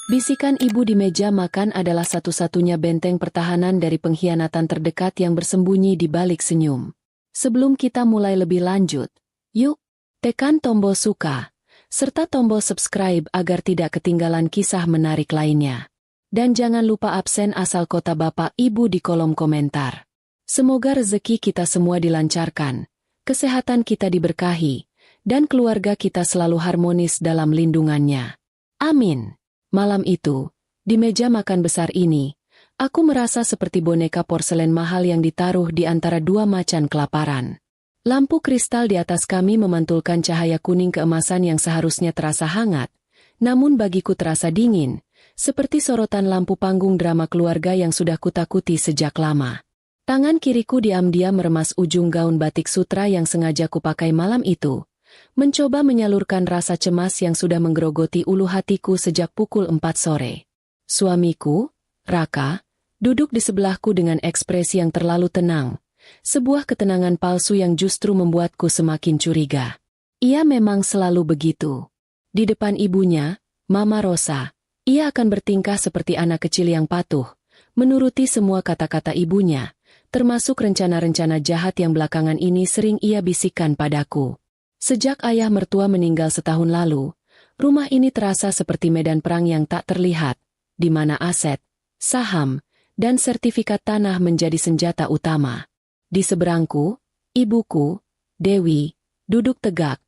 Bisikan ibu di meja makan adalah satu-satunya benteng pertahanan dari pengkhianatan terdekat yang bersembunyi di balik senyum. Sebelum kita mulai lebih lanjut, yuk, tekan tombol suka, serta tombol subscribe agar tidak ketinggalan kisah menarik lainnya. Dan jangan lupa absen asal kota Bapak Ibu di kolom komentar. Semoga rezeki kita semua dilancarkan, kesehatan kita diberkahi, dan keluarga kita selalu harmonis dalam lindungannya. Amin. Malam itu, di meja makan besar ini, aku merasa seperti boneka porselen mahal yang ditaruh di antara dua macan kelaparan. Lampu kristal di atas kami memantulkan cahaya kuning keemasan yang seharusnya terasa hangat, namun bagiku terasa dingin, seperti sorotan lampu panggung drama keluarga yang sudah kutakuti sejak lama. Tangan kiriku diam-diam meremas ujung gaun batik sutra yang sengaja kupakai malam itu, mencoba menyalurkan rasa cemas yang sudah menggerogoti ulu hatiku sejak pukul 4 sore. Suamiku, Raka, duduk di sebelahku dengan ekspresi yang terlalu tenang, sebuah ketenangan palsu yang justru membuatku semakin curiga. Ia memang selalu begitu. Di depan ibunya, Mama Rosa, ia akan bertingkah seperti anak kecil yang patuh, menuruti semua kata-kata ibunya, termasuk rencana-rencana jahat yang belakangan ini sering ia bisikkan padaku. Sejak ayah mertua meninggal setahun lalu, rumah ini terasa seperti medan perang yang tak terlihat, di mana aset, saham, dan sertifikat tanah menjadi senjata utama. Di seberangku, ibuku, Dewi, duduk tegak.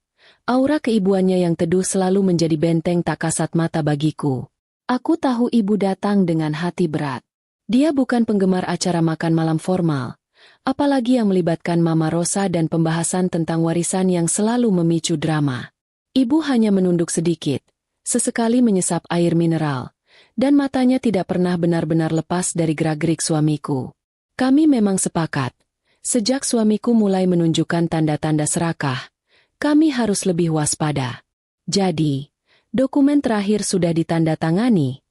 Aura keibuannya yang teduh selalu menjadi benteng tak kasat mata bagiku. Aku tahu ibu datang dengan hati berat. Dia bukan penggemar acara makan malam formal, apalagi yang melibatkan Mama Rosa dan pembahasan tentang warisan yang selalu memicu drama. Ibu hanya menunduk sedikit, sesekali menyesap air mineral, dan matanya tidak pernah benar-benar lepas dari gerak-gerik suamiku. Kami memang sepakat, sejak suamiku mulai menunjukkan tanda-tanda serakah, kami harus lebih waspada. Jadi, dokumen terakhir sudah ditandatangani.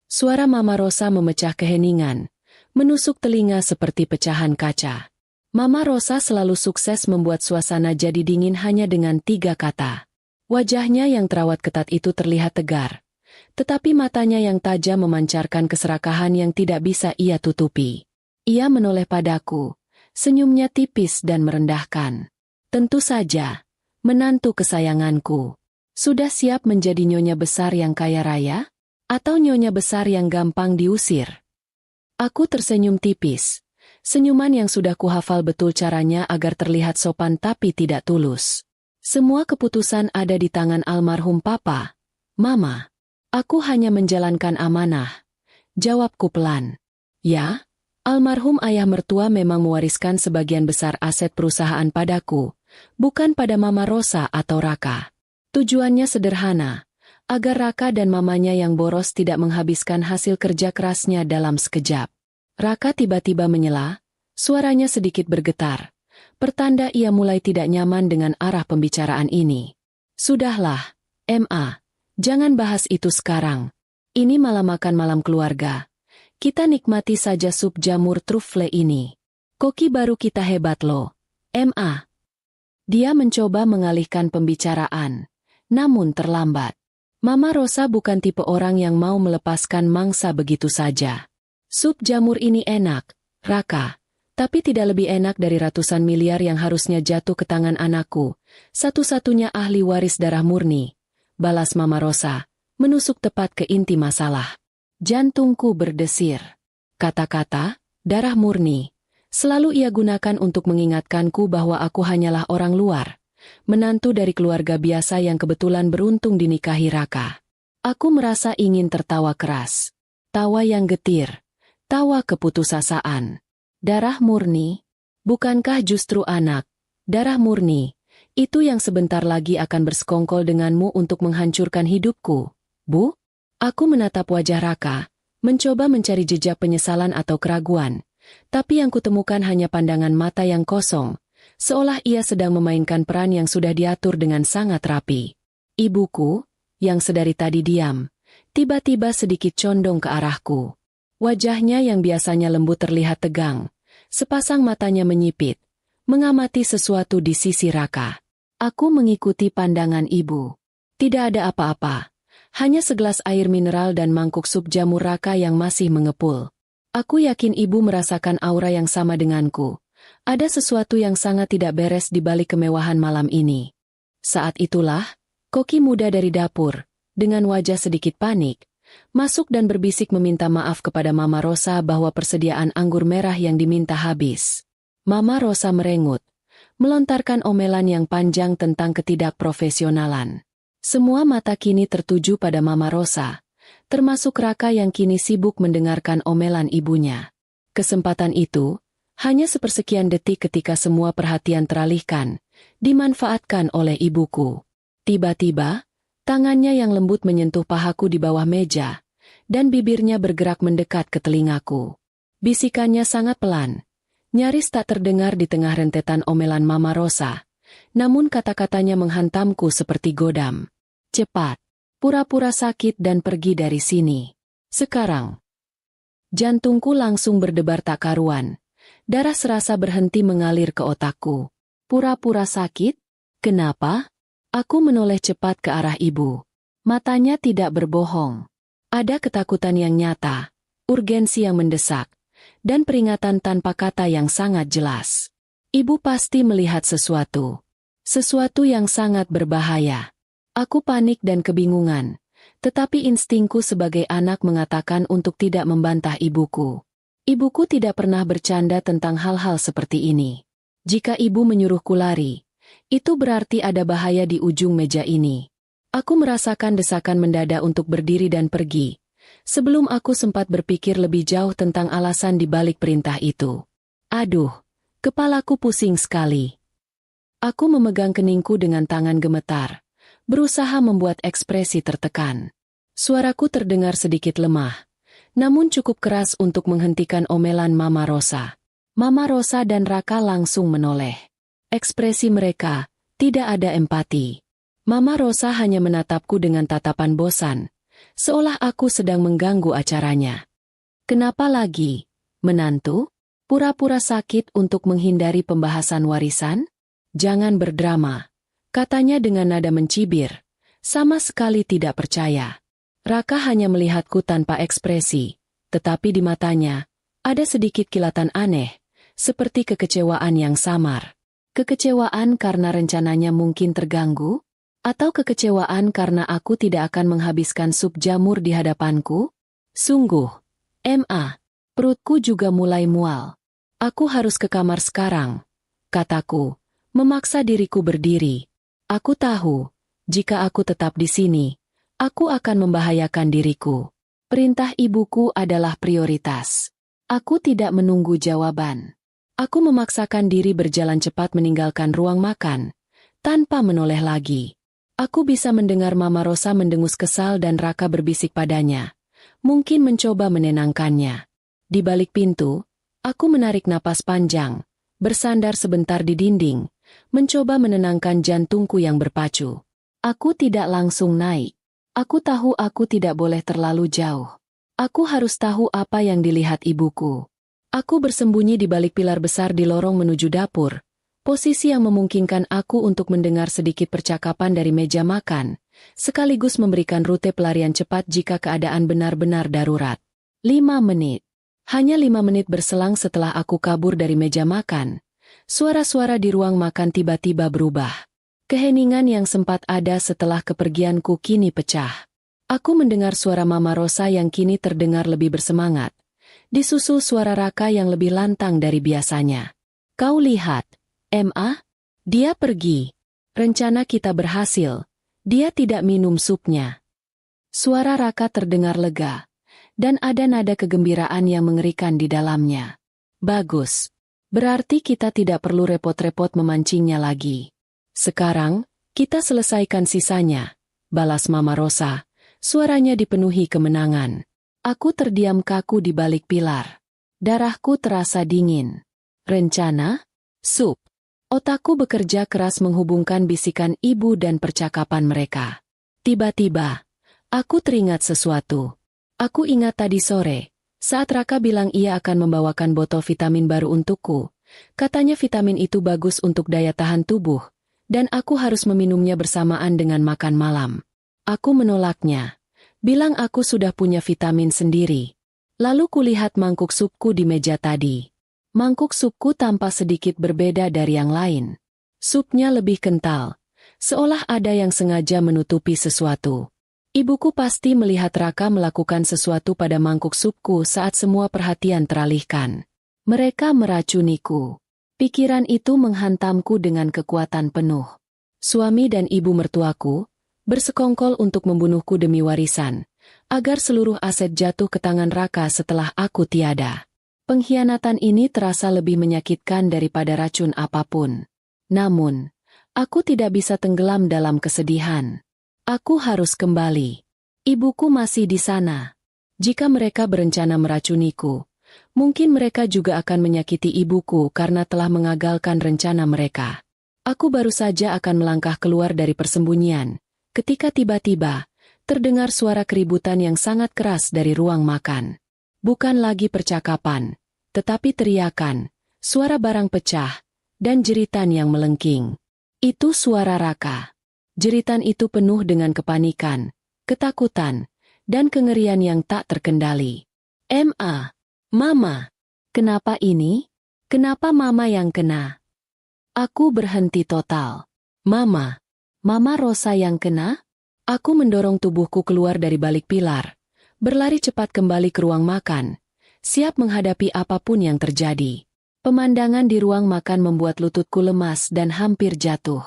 Suara Mama Rosa memecah keheningan, menusuk telinga seperti pecahan kaca. Mama Rosa selalu sukses membuat suasana jadi dingin hanya dengan 3 kata. Wajahnya yang terawat ketat itu terlihat tegar, tetapi matanya yang tajam memancarkan keserakahan yang tidak bisa ia tutupi. Ia menoleh padaku, senyumnya tipis dan merendahkan. Tentu saja, menantu kesayanganku. Sudah siap menjadi nyonya besar yang kaya raya? Atau nyonya besar yang gampang diusir? Aku tersenyum tipis, senyuman yang sudah kuhafal betul caranya agar terlihat sopan tapi tidak tulus. Semua keputusan ada di tangan almarhum Papa, Mama. Aku hanya menjalankan amanah. Jawabku pelan. Ya, almarhum ayah mertua memang mewariskan sebagian besar aset perusahaan padaku, bukan pada Mama Rosa atau Raka. Tujuannya sederhana, agar Raka dan mamanya yang boros tidak menghabiskan hasil kerja kerasnya dalam sekejap. Raka tiba-tiba menyela, suaranya sedikit bergetar, pertanda ia mulai tidak nyaman dengan arah pembicaraan ini. Sudahlah, Ma, jangan bahas itu sekarang. Ini malah makan malam keluarga. Kita nikmati saja sup jamur trufle ini. Koki baru kita hebat loh, Ma. Dia mencoba mengalihkan pembicaraan, namun terlambat. Mama Rosa bukan tipe orang yang mau melepaskan mangsa begitu saja. Sup jamur ini enak, Raka, tapi tidak lebih enak dari ratusan miliar yang harusnya jatuh ke tangan anakku, satu-satunya ahli waris darah murni. Balas Mama Rosa, menusuk tepat ke inti masalah. Jantungku berdesir. Kata-kata, darah murni, selalu ia gunakan untuk mengingatkanku bahwa aku hanyalah orang luar, menantu dari keluarga biasa yang kebetulan beruntung dinikahi Raka. Aku merasa ingin tertawa keras. Tawa yang getir. Tawa keputusasaan. Darah murni? Bukankah justru anak? Darah murni, itu yang sebentar lagi akan bersekongkol denganmu untuk menghancurkan hidupku, Bu? Aku menatap wajah Raka, mencoba mencari jejak penyesalan atau keraguan, tapi yang kutemukan hanya pandangan mata yang kosong, seolah ia sedang memainkan peran yang sudah diatur dengan sangat rapi. Ibuku, yang sedari tadi diam, tiba-tiba sedikit condong ke arahku. Wajahnya yang biasanya lembut terlihat tegang, sepasang matanya menyipit, mengamati sesuatu di sisi Raka. Aku mengikuti pandangan ibu. Tidak ada apa-apa, Hanya segelas air mineral dan mangkuk sup jamur Raka yang masih mengepul. Aku yakin ibu merasakan aura yang sama denganku. Ada sesuatu yang sangat tidak beres di balik kemewahan malam ini. Saat itulah, koki muda dari dapur, dengan wajah sedikit panik, masuk dan berbisik meminta maaf kepada Mama Rosa bahwa persediaan anggur merah yang diminta habis. Mama Rosa merengut, melontarkan omelan yang panjang tentang ketidakprofesionalan. Semua mata kini tertuju pada Mama Rosa, termasuk Raka yang kini sibuk mendengarkan omelan ibunya. Kesempatan itu, hanya sepersekian detik ketika semua perhatian teralihkan, dimanfaatkan oleh ibuku. Tiba-tiba, tangannya yang lembut menyentuh pahaku di bawah meja, dan bibirnya bergerak mendekat ke telingaku. Bisikannya sangat pelan, nyaris tak terdengar di tengah rentetan omelan Mama Rosa, namun kata-katanya menghantamku seperti godam. Cepat, pura-pura sakit dan pergi dari sini. Sekarang. Jantungku langsung berdebar tak karuan. Darah serasa berhenti mengalir ke otakku. Pura-pura sakit? Kenapa? Aku menoleh cepat ke arah ibu. Matanya tidak berbohong. Ada ketakutan yang nyata, urgensi yang mendesak, dan peringatan tanpa kata yang sangat jelas. Ibu pasti melihat sesuatu. Sesuatu yang sangat berbahaya. Aku panik dan kebingungan, tetapi instingku sebagai anak mengatakan untuk tidak membantah ibuku. Ibuku tidak pernah bercanda tentang hal-hal seperti ini. Jika ibu menyuruhku lari, itu berarti ada bahaya di ujung meja ini. Aku merasakan desakan mendadak untuk berdiri dan pergi, sebelum aku sempat berpikir lebih jauh tentang alasan di balik perintah itu. Aduh, kepalaku pusing sekali. Aku memegang keningku dengan tangan gemetar, berusaha membuat ekspresi tertekan. Suaraku terdengar sedikit lemah, namun cukup keras untuk menghentikan omelan Mama Rosa. Mama Rosa dan Raka langsung menoleh. Ekspresi mereka, tidak ada empati. Mama Rosa hanya menatapku dengan tatapan bosan, seolah aku sedang mengganggu acaranya. Kenapa lagi, menantu? Pura-pura sakit untuk menghindari pembahasan warisan? Jangan berdrama. Katanya dengan nada mencibir, sama sekali tidak percaya. Raka hanya melihatku tanpa ekspresi, tetapi di matanya, ada sedikit kilatan aneh, seperti kekecewaan yang samar. Kekecewaan karena rencananya mungkin terganggu? Atau kekecewaan karena aku tidak akan menghabiskan sup jamur di hadapanku? Sungguh, perutku juga mulai mual. Aku harus ke kamar sekarang, kataku, memaksa diriku berdiri. Aku tahu, jika aku tetap di sini, aku akan membahayakan diriku. Perintah ibuku adalah prioritas. Aku tidak menunggu jawaban. Aku memaksakan diri berjalan cepat meninggalkan ruang makan, tanpa menoleh lagi. Aku bisa mendengar Mama Rosa mendengus kesal dan Raka berbisik padanya, mungkin mencoba menenangkannya. Di balik pintu, aku menarik napas panjang, bersandar sebentar di dinding, mencoba menenangkan jantungku yang berpacu. Aku tidak langsung naik. Aku tahu aku tidak boleh terlalu jauh. Aku harus tahu apa yang dilihat ibuku. Aku bersembunyi di balik pilar besar di lorong menuju dapur, posisi yang memungkinkan aku untuk mendengar sedikit percakapan dari meja makan, sekaligus memberikan rute pelarian cepat jika keadaan benar-benar darurat. 5 menit. Hanya 5 menit berselang setelah aku kabur dari meja makan. Suara-suara di ruang makan tiba-tiba berubah. Keheningan yang sempat ada setelah kepergianku kini pecah. Aku mendengar suara Mama Rosa yang kini terdengar lebih bersemangat, disusul suara Raka yang lebih lantang dari biasanya. Kau lihat, dia pergi. Rencana kita berhasil. Dia tidak minum supnya. Suara Raka terdengar lega, dan ada nada kegembiraan yang mengerikan di dalamnya. Bagus. Berarti kita tidak perlu repot-repot memancingnya lagi. Sekarang, kita selesaikan sisanya, balas Mama Rosa, suaranya dipenuhi kemenangan. Aku terdiam kaku di balik pilar. Darahku terasa dingin. Rencana? Sup. Otakku bekerja keras menghubungkan bisikan ibu dan percakapan mereka. Tiba-tiba, aku teringat sesuatu. Aku ingat tadi sore, saat Raka bilang ia akan membawakan botol vitamin baru untukku, katanya vitamin itu bagus untuk daya tahan tubuh, dan aku harus meminumnya bersamaan dengan makan malam. Aku menolaknya, Bilang aku sudah punya vitamin sendiri. Lalu kulihat mangkuk supku di meja tadi. Mangkuk supku tampak sedikit berbeda dari yang lain. Supnya lebih kental, seolah ada yang sengaja menutupi sesuatu. Ibuku pasti melihat Raka melakukan sesuatu pada mangkuk supku saat semua perhatian teralihkan. Mereka meracuniku. Pikiran itu menghantamku dengan kekuatan penuh. Suami dan ibu mertuaku bersekongkol untuk membunuhku demi warisan, agar seluruh aset jatuh ke tangan Raka setelah aku tiada. Pengkhianatan ini terasa lebih menyakitkan daripada racun apapun. Namun, aku tidak bisa tenggelam dalam kesedihan. Aku harus kembali. Ibuku masih di sana. Jika mereka berencana meracuniku, mungkin mereka juga akan menyakiti ibuku karena telah mengagalkan rencana mereka. Aku baru saja akan melangkah keluar dari persembunyian, ketika tiba-tiba terdengar suara keributan yang sangat keras dari ruang makan. Bukan lagi percakapan, tetapi teriakan, suara barang pecah, dan jeritan yang melengking. Itu suara Raka. Jeritan itu penuh dengan kepanikan, ketakutan, dan kengerian yang tak terkendali. Mama, kenapa ini? Kenapa Mama yang kena? Aku berhenti total. Mama Rosa yang kena? Aku mendorong tubuhku keluar dari balik pilar, berlari cepat kembali ke ruang makan, siap menghadapi apapun yang terjadi. Pemandangan di ruang makan membuat lututku lemas dan hampir jatuh.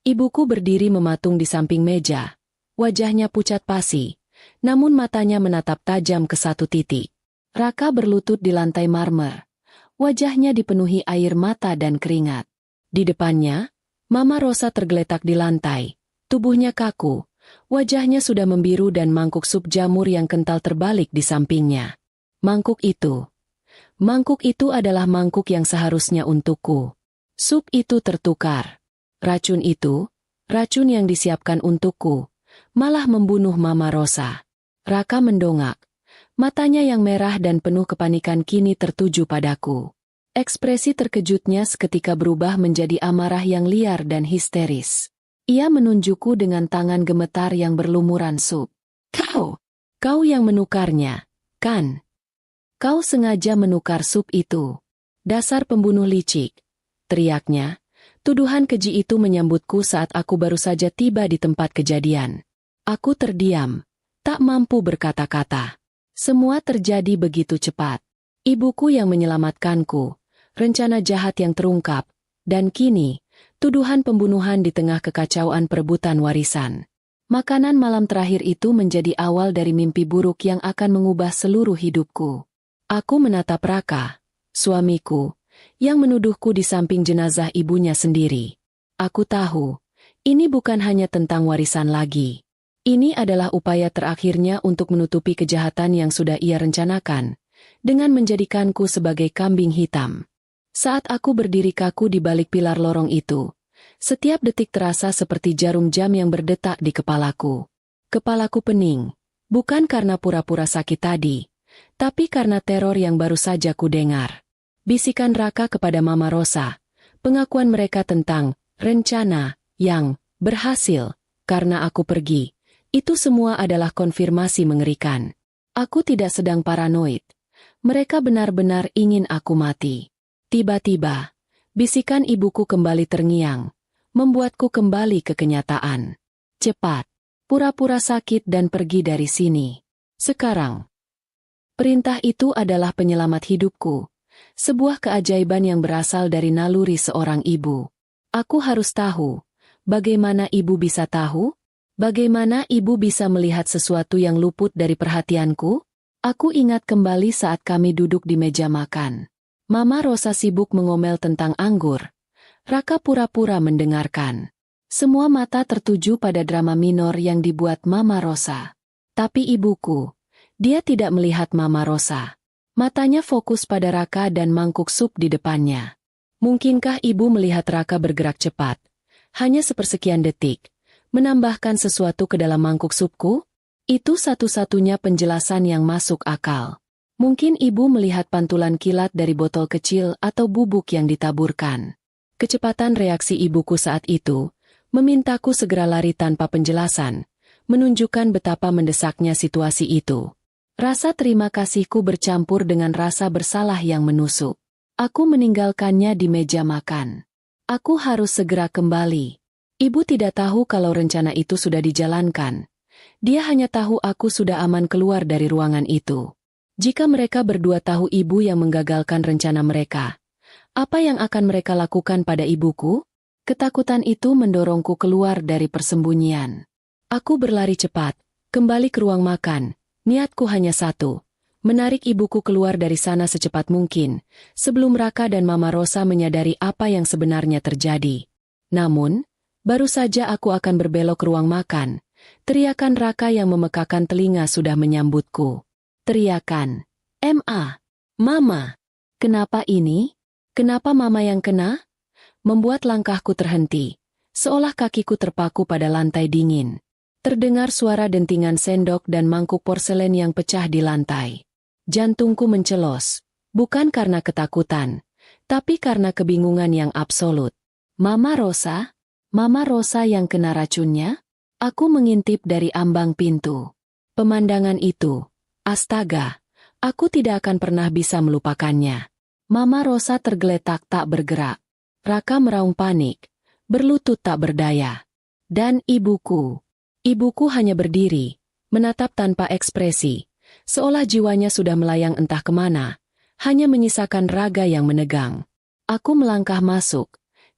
Ibuku berdiri mematung di samping meja, wajahnya pucat pasi, namun matanya menatap tajam ke satu titik. Raka berlutut di lantai marmer, wajahnya dipenuhi air mata dan keringat. Di depannya, Mama Rosa tergeletak di lantai, tubuhnya kaku, wajahnya sudah membiru dan mangkuk sup jamur yang kental terbalik di sampingnya. Mangkuk itu adalah mangkuk yang seharusnya untukku. Sup itu tertukar. Racun yang disiapkan untukku, malah membunuh Mama Rosa. Raka mendongak. Matanya yang merah dan penuh kepanikan kini tertuju padaku. Ekspresi terkejutnya seketika berubah menjadi amarah yang liar dan histeris. Ia menunjukku dengan tangan gemetar yang berlumuran sup. Kau yang menukarnya, kan? Kau sengaja menukar sup itu. Dasar pembunuh licik, teriaknya. Tuduhan keji itu menyambutku saat aku baru saja tiba di tempat kejadian. Aku terdiam, tak mampu berkata-kata. Semua terjadi begitu cepat. Ibuku yang menyelamatkanku, rencana jahat yang terungkap, dan kini, tuduhan pembunuhan di tengah kekacauan perebutan warisan. Makanan malam terakhir itu menjadi awal dari mimpi buruk yang akan mengubah seluruh hidupku. Aku menatap Raka, suamiku, yang menuduhku di samping jenazah ibunya sendiri. Aku tahu, ini bukan hanya tentang warisan lagi. Ini adalah upaya terakhirnya untuk menutupi kejahatan yang sudah ia rencanakan, dengan menjadikanku sebagai kambing hitam. Saat aku berdiri kaku di balik pilar lorong itu, setiap detik terasa seperti jarum jam yang berdetak di kepalaku. Kepalaku pening, bukan karena pura-pura sakit tadi, tapi karena teror yang baru saja kudengar. Bisikan Raka kepada Mama Rosa, pengakuan mereka tentang rencana yang berhasil karena aku pergi. Itu semua adalah konfirmasi mengerikan. Aku tidak sedang paranoid. Mereka benar-benar ingin aku mati. Tiba-tiba, bisikan ibuku kembali terngiang, membuatku kembali ke kenyataan. Cepat, pura-pura sakit dan pergi dari sini. Sekarang. Perintah itu adalah penyelamat hidupku. Sebuah keajaiban yang berasal dari naluri seorang ibu. Aku harus tahu, bagaimana ibu bisa tahu? Bagaimana ibu bisa melihat sesuatu yang luput dari perhatianku? Aku ingat kembali saat kami duduk di meja makan. Mama Rosa sibuk mengomel tentang anggur. Raka pura-pura mendengarkan. Semua mata tertuju pada drama minor yang dibuat Mama Rosa. Tapi ibuku, dia tidak melihat Mama Rosa. Matanya fokus pada Raka dan mangkuk sup di depannya. Mungkinkah ibu melihat Raka bergerak cepat, hanya sepersekian detik, menambahkan sesuatu ke dalam mangkuk supku? Itu satu-satunya penjelasan yang masuk akal. Mungkin ibu melihat pantulan kilat dari botol kecil atau bubuk yang ditaburkan. Kecepatan reaksi ibuku saat itu memintaku segera lari tanpa penjelasan, menunjukkan betapa mendesaknya situasi itu. Rasa terima kasihku bercampur dengan rasa bersalah yang menusuk. Aku meninggalkannya di meja makan. Aku harus segera kembali. Ibu tidak tahu kalau rencana itu sudah dijalankan. Dia hanya tahu aku sudah aman keluar dari ruangan itu. Jika mereka berdua tahu ibu yang menggagalkan rencana mereka, apa yang akan mereka lakukan pada ibuku? Ketakutan itu mendorongku keluar dari persembunyian. Aku berlari cepat, kembali ke ruang makan. Niatku hanya satu, menarik ibuku keluar dari sana secepat mungkin, sebelum Raka dan Mama Rosa menyadari apa yang sebenarnya terjadi. Namun, baru saja aku akan berbelok ke ruang makan, teriakan Raka yang memekakan telinga sudah menyambutku. Teriakan, "Ma! Mama! Kenapa ini? Kenapa Mama yang kena?" Membuat langkahku terhenti, seolah kakiku terpaku pada lantai dingin. Terdengar suara dentingan sendok dan mangkuk porselen yang pecah di lantai. Jantungku mencelos, bukan karena ketakutan, tapi karena kebingungan yang absolut. Mama Rosa? Mama Rosa yang kena racunnya? Aku mengintip dari ambang pintu. Pemandangan itu, astaga, aku tidak akan pernah bisa melupakannya. Mama Rosa tergeletak tak bergerak. Raka meraung panik, berlutut tak berdaya. Dan ibuku. Ibuku hanya berdiri, menatap tanpa ekspresi, seolah jiwanya sudah melayang entah kemana, hanya menyisakan raga yang menegang. Aku melangkah masuk,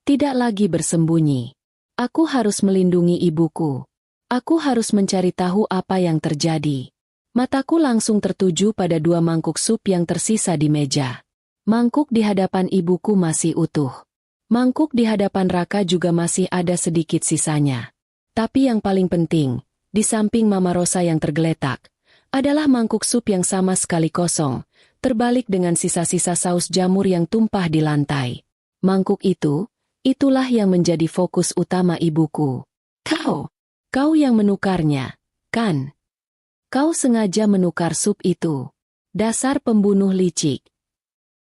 tidak lagi bersembunyi. Aku harus melindungi ibuku. Aku harus mencari tahu apa yang terjadi. Mataku langsung tertuju pada dua mangkuk sup yang tersisa di meja. Mangkuk di hadapan ibuku masih utuh. Mangkuk di hadapan Raka juga masih ada sedikit sisanya. Tapi yang paling penting, di samping Mama Rosa yang tergeletak, adalah mangkuk sup yang sama sekali kosong, terbalik dengan sisa-sisa saus jamur yang tumpah di lantai. Mangkuk itu, itulah yang menjadi fokus utama ibuku. Kau yang menukarnya, kan? Kau sengaja menukar sup itu. Dasar pembunuh licik.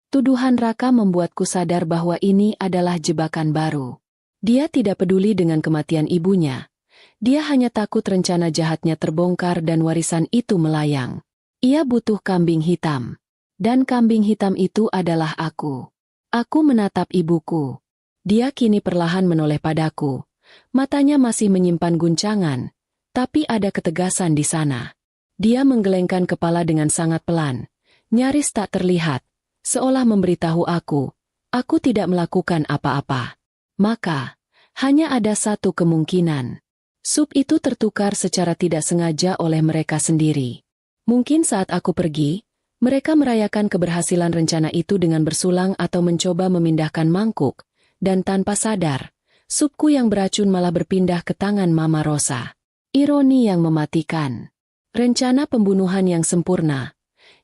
Tuduhan Raka membuatku sadar bahwa ini adalah jebakan baru. Dia tidak peduli dengan kematian ibunya. Dia hanya takut rencana jahatnya terbongkar dan warisan itu melayang. Ia butuh kambing hitam. Dan kambing hitam itu adalah aku. Aku menatap ibuku. Dia kini perlahan menoleh padaku. Matanya masih menyimpan guncangan, tapi ada ketegasan di sana. Dia menggelengkan kepala dengan sangat pelan, nyaris tak terlihat, seolah memberitahu aku tidak melakukan apa-apa. Maka, hanya ada satu kemungkinan. Sup itu tertukar secara tidak sengaja oleh mereka sendiri. Mungkin saat aku pergi, mereka merayakan keberhasilan rencana itu dengan bersulang atau mencoba memindahkan mangkuk, dan tanpa sadar, supku yang beracun malah berpindah ke tangan Mama Rosa. Ironi yang mematikan. Rencana pembunuhan yang sempurna,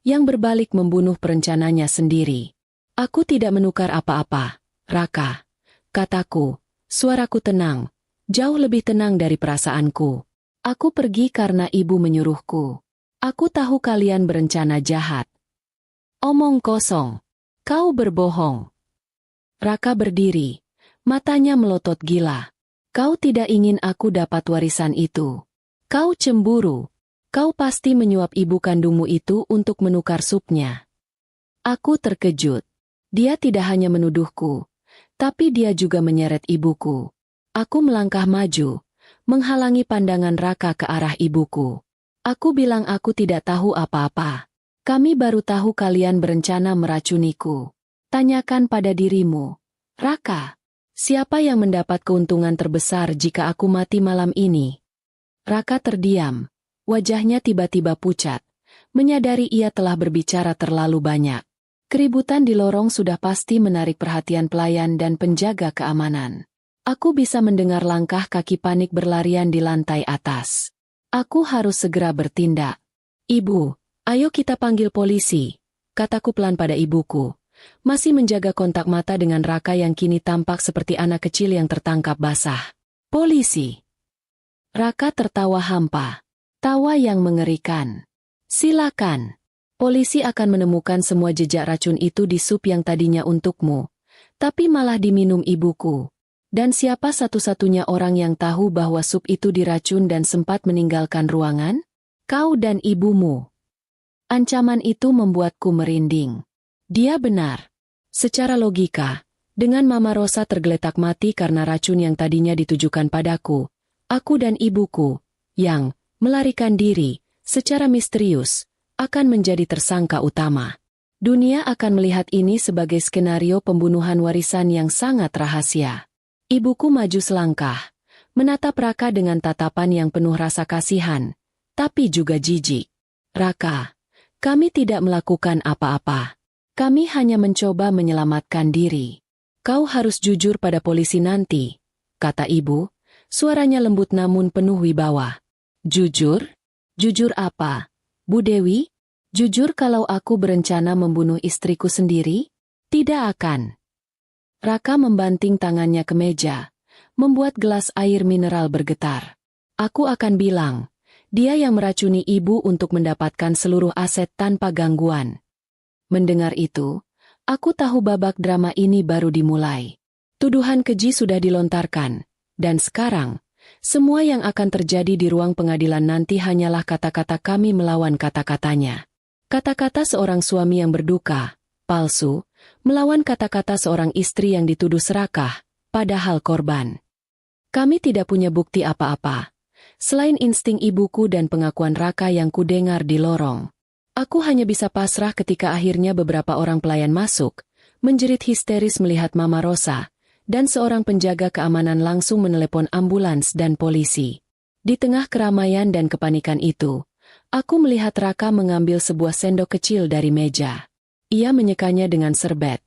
yang berbalik membunuh perencananya sendiri. Aku tidak menukar apa-apa, Raka. Kataku, suaraku tenang. Jauh lebih tenang dari perasaanku. Aku pergi karena ibu menyuruhku. Aku tahu kalian berencana jahat. Omong kosong. Kau berbohong. Raka berdiri. Matanya melotot gila. Kau tidak ingin aku dapat warisan itu. Kau cemburu. Kau pasti menyuap ibu kandungmu itu untuk menukar supnya. Aku terkejut. Dia tidak hanya menuduhku, tapi dia juga menyeret ibuku. Aku melangkah maju, menghalangi pandangan Raka ke arah ibuku. Aku bilang aku tidak tahu apa-apa. Kami baru tahu kalian berencana meracuniku. Tanyakan pada dirimu, Raka, siapa yang mendapat keuntungan terbesar jika aku mati malam ini? Raka terdiam, wajahnya tiba-tiba pucat, menyadari ia telah berbicara terlalu banyak. Keributan di lorong sudah pasti menarik perhatian pelayan dan penjaga keamanan. Aku bisa mendengar langkah kaki panik berlarian di lantai atas. Aku harus segera bertindak. Ibu, ayo kita panggil polisi, kataku pelan pada ibuku, masih menjaga kontak mata dengan Raka yang kini tampak seperti anak kecil yang tertangkap basah. Polisi. Raka tertawa hampa, tawa yang mengerikan. Silakan. Polisi akan menemukan semua jejak racun itu di sup yang tadinya untukmu, tapi malah diminum ibuku. Dan siapa satu-satunya orang yang tahu bahwa sup itu diracun dan sempat meninggalkan ruangan? Kau dan ibumu. Ancaman itu membuatku merinding. Dia benar. Secara logika, dengan Mama Rosa tergeletak mati karena racun yang tadinya ditujukan padaku, aku dan ibuku, yang melarikan diri, secara misterius, akan menjadi tersangka utama. Dunia akan melihat ini sebagai skenario pembunuhan warisan yang sangat rahasia. Ibuku maju selangkah, menatap Raka dengan tatapan yang penuh rasa kasihan, tapi juga jijik. Raka, kami tidak melakukan apa-apa. Kami hanya mencoba menyelamatkan diri. Kau harus jujur pada polisi nanti, kata ibu, suaranya lembut namun penuh wibawa. Jujur? Jujur apa, Bu Dewi? Jujur kalau aku berencana membunuh istriku sendiri? Tidak akan. Raka membanting tangannya ke meja, membuat gelas air mineral bergetar. Aku akan bilang, dia yang meracuni ibu untuk mendapatkan seluruh aset tanpa gangguan. Mendengar itu, aku tahu babak drama ini baru dimulai. Tuduhan keji sudah dilontarkan, dan sekarang, semua yang akan terjadi di ruang pengadilan nanti hanyalah kata-kata kami melawan kata-katanya. Kata-kata seorang suami yang berduka, palsu, melawan kata-kata seorang istri yang dituduh serakah, padahal korban. Kami tidak punya bukti apa-apa, selain insting ibuku dan pengakuan Raka yang kudengar di lorong. Aku hanya bisa pasrah ketika akhirnya beberapa orang pelayan masuk, menjerit histeris melihat Mama Rosa, dan seorang penjaga keamanan langsung menelepon ambulans dan polisi. Di tengah keramaian dan kepanikan itu, aku melihat Raka mengambil sebuah sendok kecil dari meja. Ia menyekanya dengan serbet,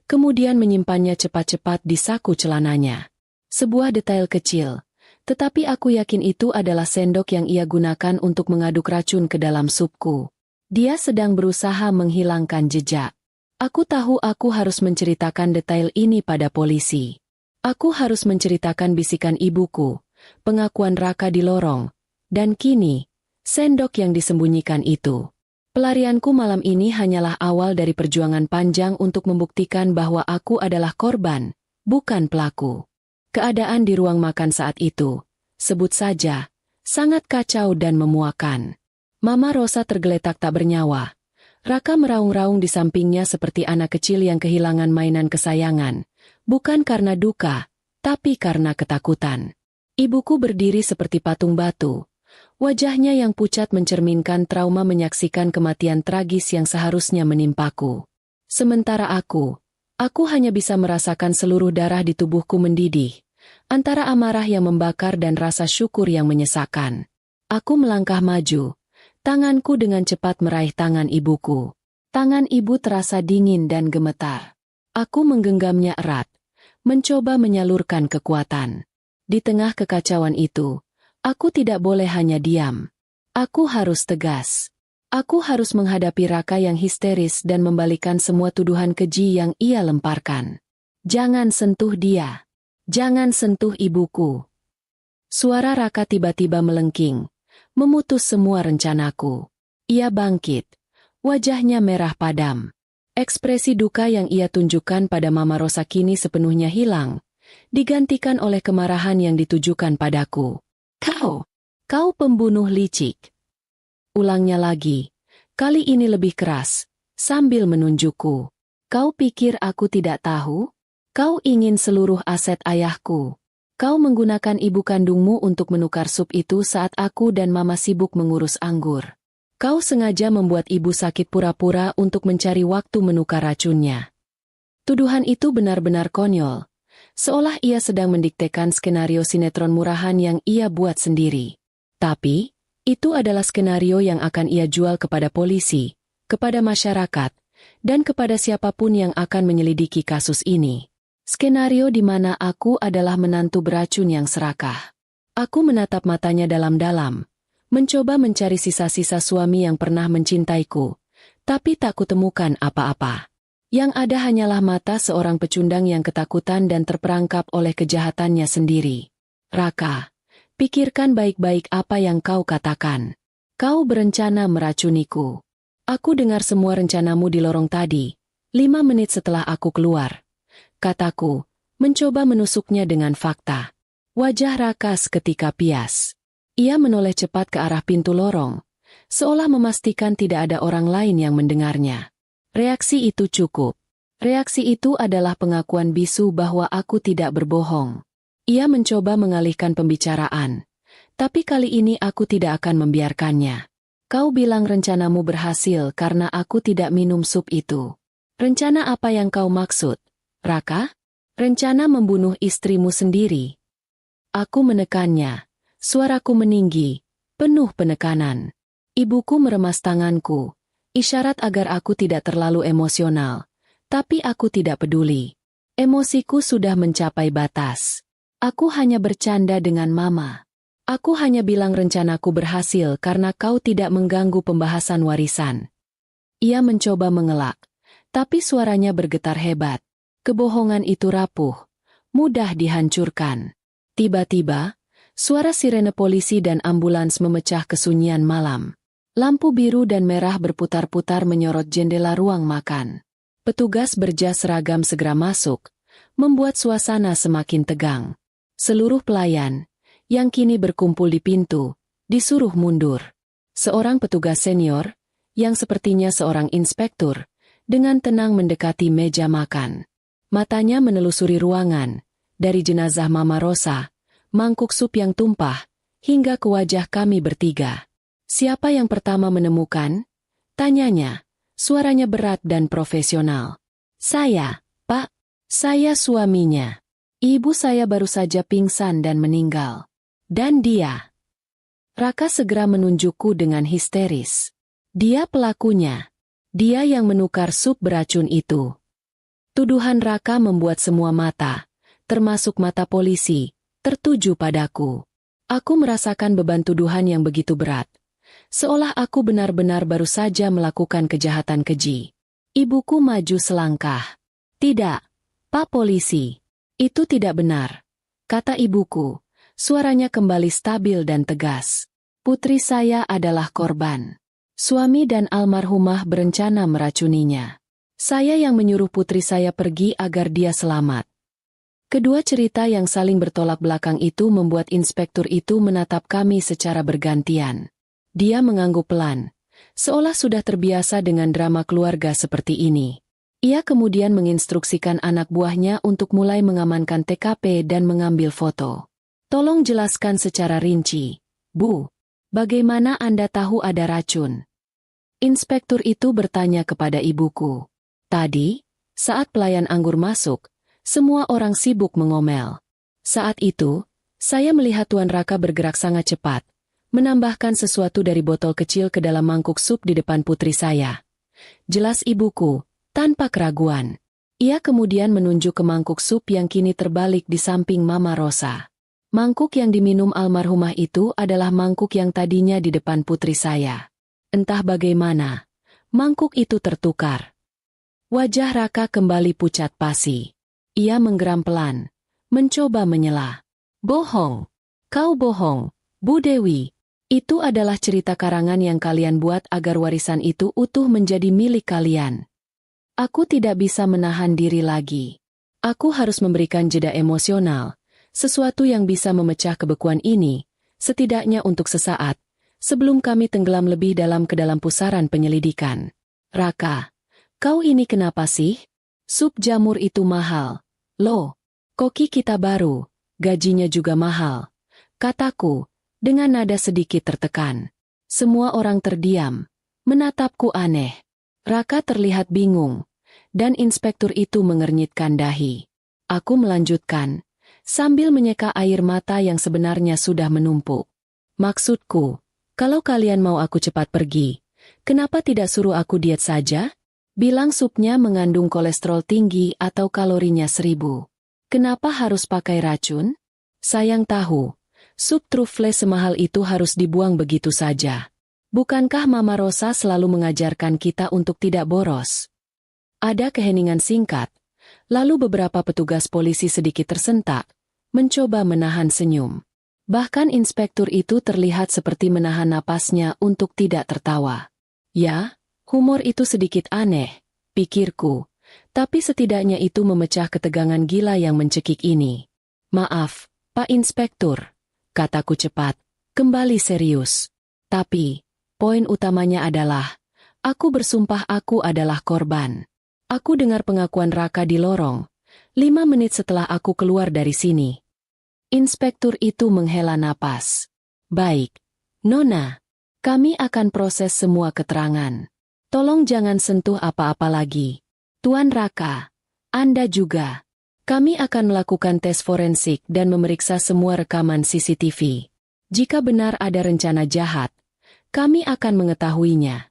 kemudian menyimpannya cepat-cepat di saku celananya. Sebuah detail kecil, tetapi aku yakin itu adalah sendok yang ia gunakan untuk mengaduk racun ke dalam supku. Dia sedang berusaha menghilangkan jejak. Aku tahu aku harus menceritakan detail ini pada polisi. Aku harus menceritakan bisikan ibuku, pengakuan Raka di lorong, dan kini, sendok yang disembunyikan itu. Pelarianku malam ini hanyalah awal dari perjuangan panjang untuk membuktikan bahwa aku adalah korban, bukan pelaku. Keadaan di ruang makan saat itu, sebut saja, sangat kacau dan memuakan. Mama Rosa tergeletak tak bernyawa. Raka meraung-raung di sampingnya seperti anak kecil yang kehilangan mainan kesayangan, bukan karena duka, tapi karena ketakutan. Ibuku berdiri seperti patung batu. Wajahnya yang pucat mencerminkan trauma menyaksikan kematian tragis yang seharusnya menimpaku. Sementara aku hanya bisa merasakan seluruh darah di tubuhku mendidih, antara amarah yang membakar dan rasa syukur yang menyesakan. Aku melangkah maju, tanganku dengan cepat meraih tangan ibuku. Tangan ibu terasa dingin dan gemetar. Aku menggenggamnya erat, mencoba menyalurkan kekuatan. Di tengah kekacauan itu, aku tidak boleh hanya diam. Aku harus tegas. Aku harus menghadapi Raka yang histeris dan membalikan semua tuduhan keji yang ia lemparkan. Jangan sentuh dia. Jangan sentuh ibuku. Suara Raka tiba-tiba melengking, memutus semua rencanaku. Ia bangkit. Wajahnya merah padam. Ekspresi duka yang ia tunjukkan pada Mama Rosa kini sepenuhnya hilang, digantikan oleh kemarahan yang ditujukan padaku. Kau pembunuh licik. Ulangnya lagi, kali ini lebih keras, sambil menunjukku. Kau pikir aku tidak tahu? Kau ingin seluruh aset ayahku. Kau menggunakan ibu kandungmu untuk menukar sup itu saat aku dan Mama sibuk mengurus anggur. Kau sengaja membuat ibu sakit pura-pura untuk mencari waktu menukar racunnya. Tuduhan itu benar-benar konyol, seolah ia sedang mendiktekan skenario sinetron murahan yang ia buat sendiri. Tapi, itu adalah skenario yang akan ia jual kepada polisi, kepada masyarakat, dan kepada siapapun yang akan menyelidiki kasus ini. Skenario di mana aku adalah menantu beracun yang serakah. Aku menatap matanya dalam-dalam, mencoba mencari sisa-sisa suami yang pernah mencintaiku, tapi tak kutemukan apa-apa. Yang ada hanyalah mata seorang pecundang yang ketakutan dan terperangkap oleh kejahatannya sendiri. Raka, pikirkan baik-baik apa yang kau katakan. Kau berencana meracuniku. Aku dengar semua rencanamu di lorong tadi, 5 menit setelah aku keluar. Kataku, mencoba menusuknya dengan fakta. Wajah Raka seketika pias. Ia menoleh cepat ke arah pintu lorong, seolah memastikan tidak ada orang lain yang mendengarnya. Reaksi itu cukup. Reaksi itu adalah pengakuan bisu bahwa aku tidak berbohong. Ia mencoba mengalihkan pembicaraan, tapi kali ini aku tidak akan membiarkannya. Kau bilang rencanamu berhasil karena aku tidak minum sup itu. Rencana apa yang kau maksud, Raka? Rencana membunuh istrimu sendiri. Aku menekannya. Suaraku meninggi, penuh penekanan. Ibuku meremas tanganku, isyarat agar aku tidak terlalu emosional. Tapi aku tidak peduli. Emosiku sudah mencapai batas. Aku hanya bercanda dengan Mama. Aku hanya bilang rencanaku berhasil karena kau tidak mengganggu pembahasan warisan. Ia mencoba mengelak, tapi suaranya bergetar hebat. Kebohongan itu rapuh, mudah dihancurkan. Tiba-tiba, suara sirene polisi dan ambulans memecah kesunyian malam. Lampu biru dan merah berputar-putar menyorot jendela ruang makan. Petugas berjas seragam segera masuk, membuat suasana semakin tegang. Seluruh pelayan, yang kini berkumpul di pintu, disuruh mundur. Seorang petugas senior, yang sepertinya seorang inspektur, dengan tenang mendekati meja makan. Matanya menelusuri ruangan, dari jenazah Mama Rosa, mangkuk sup yang tumpah, hingga ke wajah kami bertiga. Siapa yang pertama menemukan? Tanyanya. Suaranya berat dan profesional. Saya, Pak. Saya suaminya. Ibu saya baru saja pingsan dan meninggal. Dan dia. Raka segera menunjukku dengan histeris. Dia pelakunya. Dia yang menukar sup beracun itu. Tuduhan Raka membuat semua mata, termasuk mata polisi, tertuju padaku. Aku merasakan beban tuduhan yang begitu berat. Seolah aku benar-benar baru saja melakukan kejahatan keji. Ibuku maju selangkah. Tidak, Pak Polisi. Itu tidak benar, kata ibuku. Suaranya kembali stabil dan tegas. Putri saya adalah korban. Suami dan almarhumah berencana meracuninya. Saya yang menyuruh putri saya pergi agar dia selamat. Kedua cerita yang saling bertolak belakang itu membuat inspektur itu menatap kami secara bergantian. Dia mengangguk pelan, seolah sudah terbiasa dengan drama keluarga seperti ini. Ia kemudian menginstruksikan anak buahnya untuk mulai mengamankan TKP dan mengambil foto. Tolong jelaskan secara rinci, Bu. Bagaimana Anda tahu ada racun? Inspektur itu bertanya kepada ibuku. Tadi, saat pelayan anggur masuk, semua orang sibuk mengomel. Saat itu, saya melihat Tuan Raka bergerak sangat cepat. Menambahkan sesuatu dari botol kecil ke dalam mangkuk sup di depan putri saya. Jelas ibuku, tanpa keraguan. Ia kemudian menunjuk ke mangkuk sup yang kini terbalik di samping Mama Rosa. Mangkuk yang diminum almarhumah itu adalah mangkuk yang tadinya di depan putri saya. Entah bagaimana, mangkuk itu tertukar. Wajah Raka kembali pucat pasi. Ia menggeram pelan, mencoba menyela. Bohong. Kau bohong, Bu Dewi. Itu adalah cerita karangan yang kalian buat agar warisan itu utuh menjadi milik kalian. Aku tidak bisa menahan diri lagi. Aku harus memberikan jeda emosional, sesuatu yang bisa memecah kebekuan ini, setidaknya untuk sesaat, sebelum kami tenggelam lebih dalam ke dalam pusaran penyelidikan. Raka, kau ini kenapa sih? Sup jamur itu mahal. Loh, koki kita baru, gajinya juga mahal. Kataku, dengan nada sedikit tertekan. Semua orang terdiam, menatapku aneh. Raka terlihat bingung, dan inspektur itu mengernyitkan dahi. Aku melanjutkan, sambil menyeka air mata yang sebenarnya sudah menumpuk. Maksudku, kalau kalian mau aku cepat pergi, kenapa tidak suruh aku diet saja? Bilang supnya mengandung kolesterol tinggi atau kalorinya 1000. Kenapa harus pakai racun? Sayang tahu. Sup trufle semahal itu harus dibuang begitu saja. Bukankah Mama Rosa selalu mengajarkan kita untuk tidak boros? Ada keheningan singkat, lalu beberapa petugas polisi sedikit tersentak, mencoba menahan senyum. Bahkan inspektur itu terlihat seperti menahan napasnya untuk tidak tertawa. Ya, humor itu sedikit aneh, pikirku, tapi setidaknya itu memecah ketegangan gila yang mencekik ini. Maaf, Pak Inspektur, kataku cepat, kembali serius. Tapi, poin utamanya adalah, aku bersumpah aku adalah korban. Aku dengar pengakuan Raka di lorong, 5 menit setelah aku keluar dari sini. Inspektur itu menghela napas. Baik, Nona, kami akan proses semua keterangan. Tolong jangan sentuh apa-apa lagi. Tuan Raka, Anda juga. Kami akan melakukan tes forensik dan memeriksa semua rekaman CCTV. Jika benar ada rencana jahat, kami akan mengetahuinya.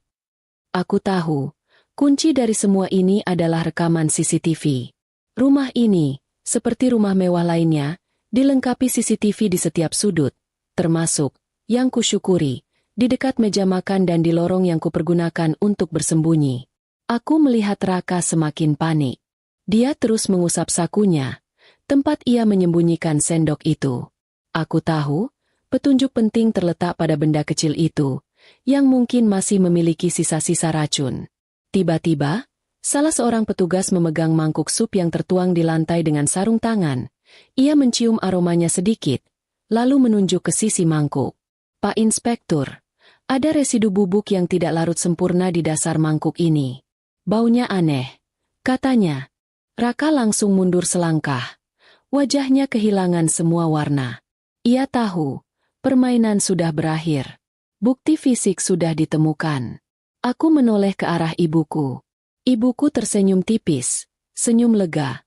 Aku tahu, kunci dari semua ini adalah rekaman CCTV. Rumah ini, seperti rumah mewah lainnya, dilengkapi CCTV di setiap sudut, termasuk, yang kusyukuri, di dekat meja makan dan di lorong yang kupergunakan untuk bersembunyi. Aku melihat Raka semakin panik. Dia terus mengusap sakunya, tempat ia menyembunyikan sendok itu. Aku tahu, petunjuk penting terletak pada benda kecil itu, yang mungkin masih memiliki sisa-sisa racun. Tiba-tiba, salah seorang petugas memegang mangkuk sup yang tertuang di lantai dengan sarung tangan. Ia mencium aromanya sedikit, lalu menunjuk ke sisi mangkuk. Pak Inspektur, ada residu bubuk yang tidak larut sempurna di dasar mangkuk ini. Baunya aneh, katanya. Raka langsung mundur selangkah. Wajahnya kehilangan semua warna. Ia tahu, permainan sudah berakhir. Bukti fisik sudah ditemukan. Aku menoleh ke arah ibuku. Ibuku tersenyum tipis, senyum lega.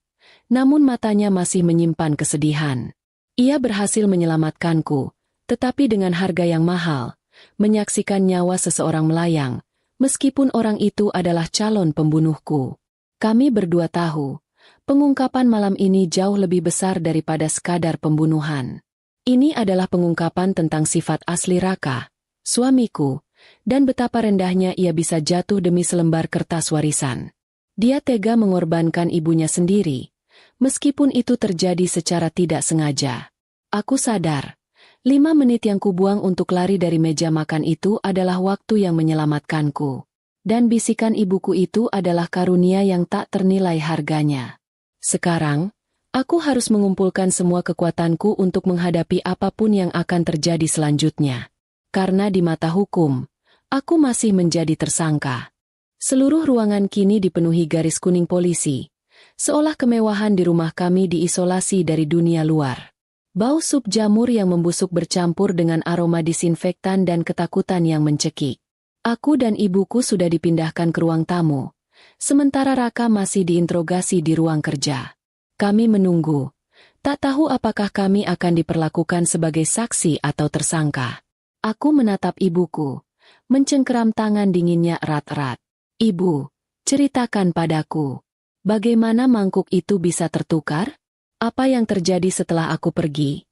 Namun matanya masih menyimpan kesedihan. Ia berhasil menyelamatkanku, tetapi dengan harga yang mahal. Menyaksikan nyawa seseorang melayang, meskipun orang itu adalah calon pembunuhku. Kami berdua tahu, pengungkapan malam ini jauh lebih besar daripada sekadar pembunuhan. Ini adalah pengungkapan tentang sifat asli Raka, suamiku, dan betapa rendahnya ia bisa jatuh demi selembar kertas warisan. Dia tega mengorbankan ibunya sendiri, meskipun itu terjadi secara tidak sengaja. Aku sadar, 5 menit yang kubuang untuk lari dari meja makan itu adalah waktu yang menyelamatkanku. Dan bisikan ibuku itu adalah karunia yang tak ternilai harganya. Sekarang, aku harus mengumpulkan semua kekuatanku untuk menghadapi apapun yang akan terjadi selanjutnya. Karena di mata hukum, aku masih menjadi tersangka. Seluruh ruangan kini dipenuhi garis kuning polisi, seolah kemewahan di rumah kami diisolasi dari dunia luar. Bau sup jamur yang membusuk bercampur dengan aroma disinfektan dan ketakutan yang mencekik. Aku dan ibuku sudah dipindahkan ke ruang tamu, sementara Raka masih diinterogasi di ruang kerja. Kami menunggu, tak tahu apakah kami akan diperlakukan sebagai saksi atau tersangka. Aku menatap ibuku, mencengkeram tangan dinginnya erat-erat. Ibu, ceritakan padaku, bagaimana mangkuk itu bisa tertukar? Apa yang terjadi setelah aku pergi?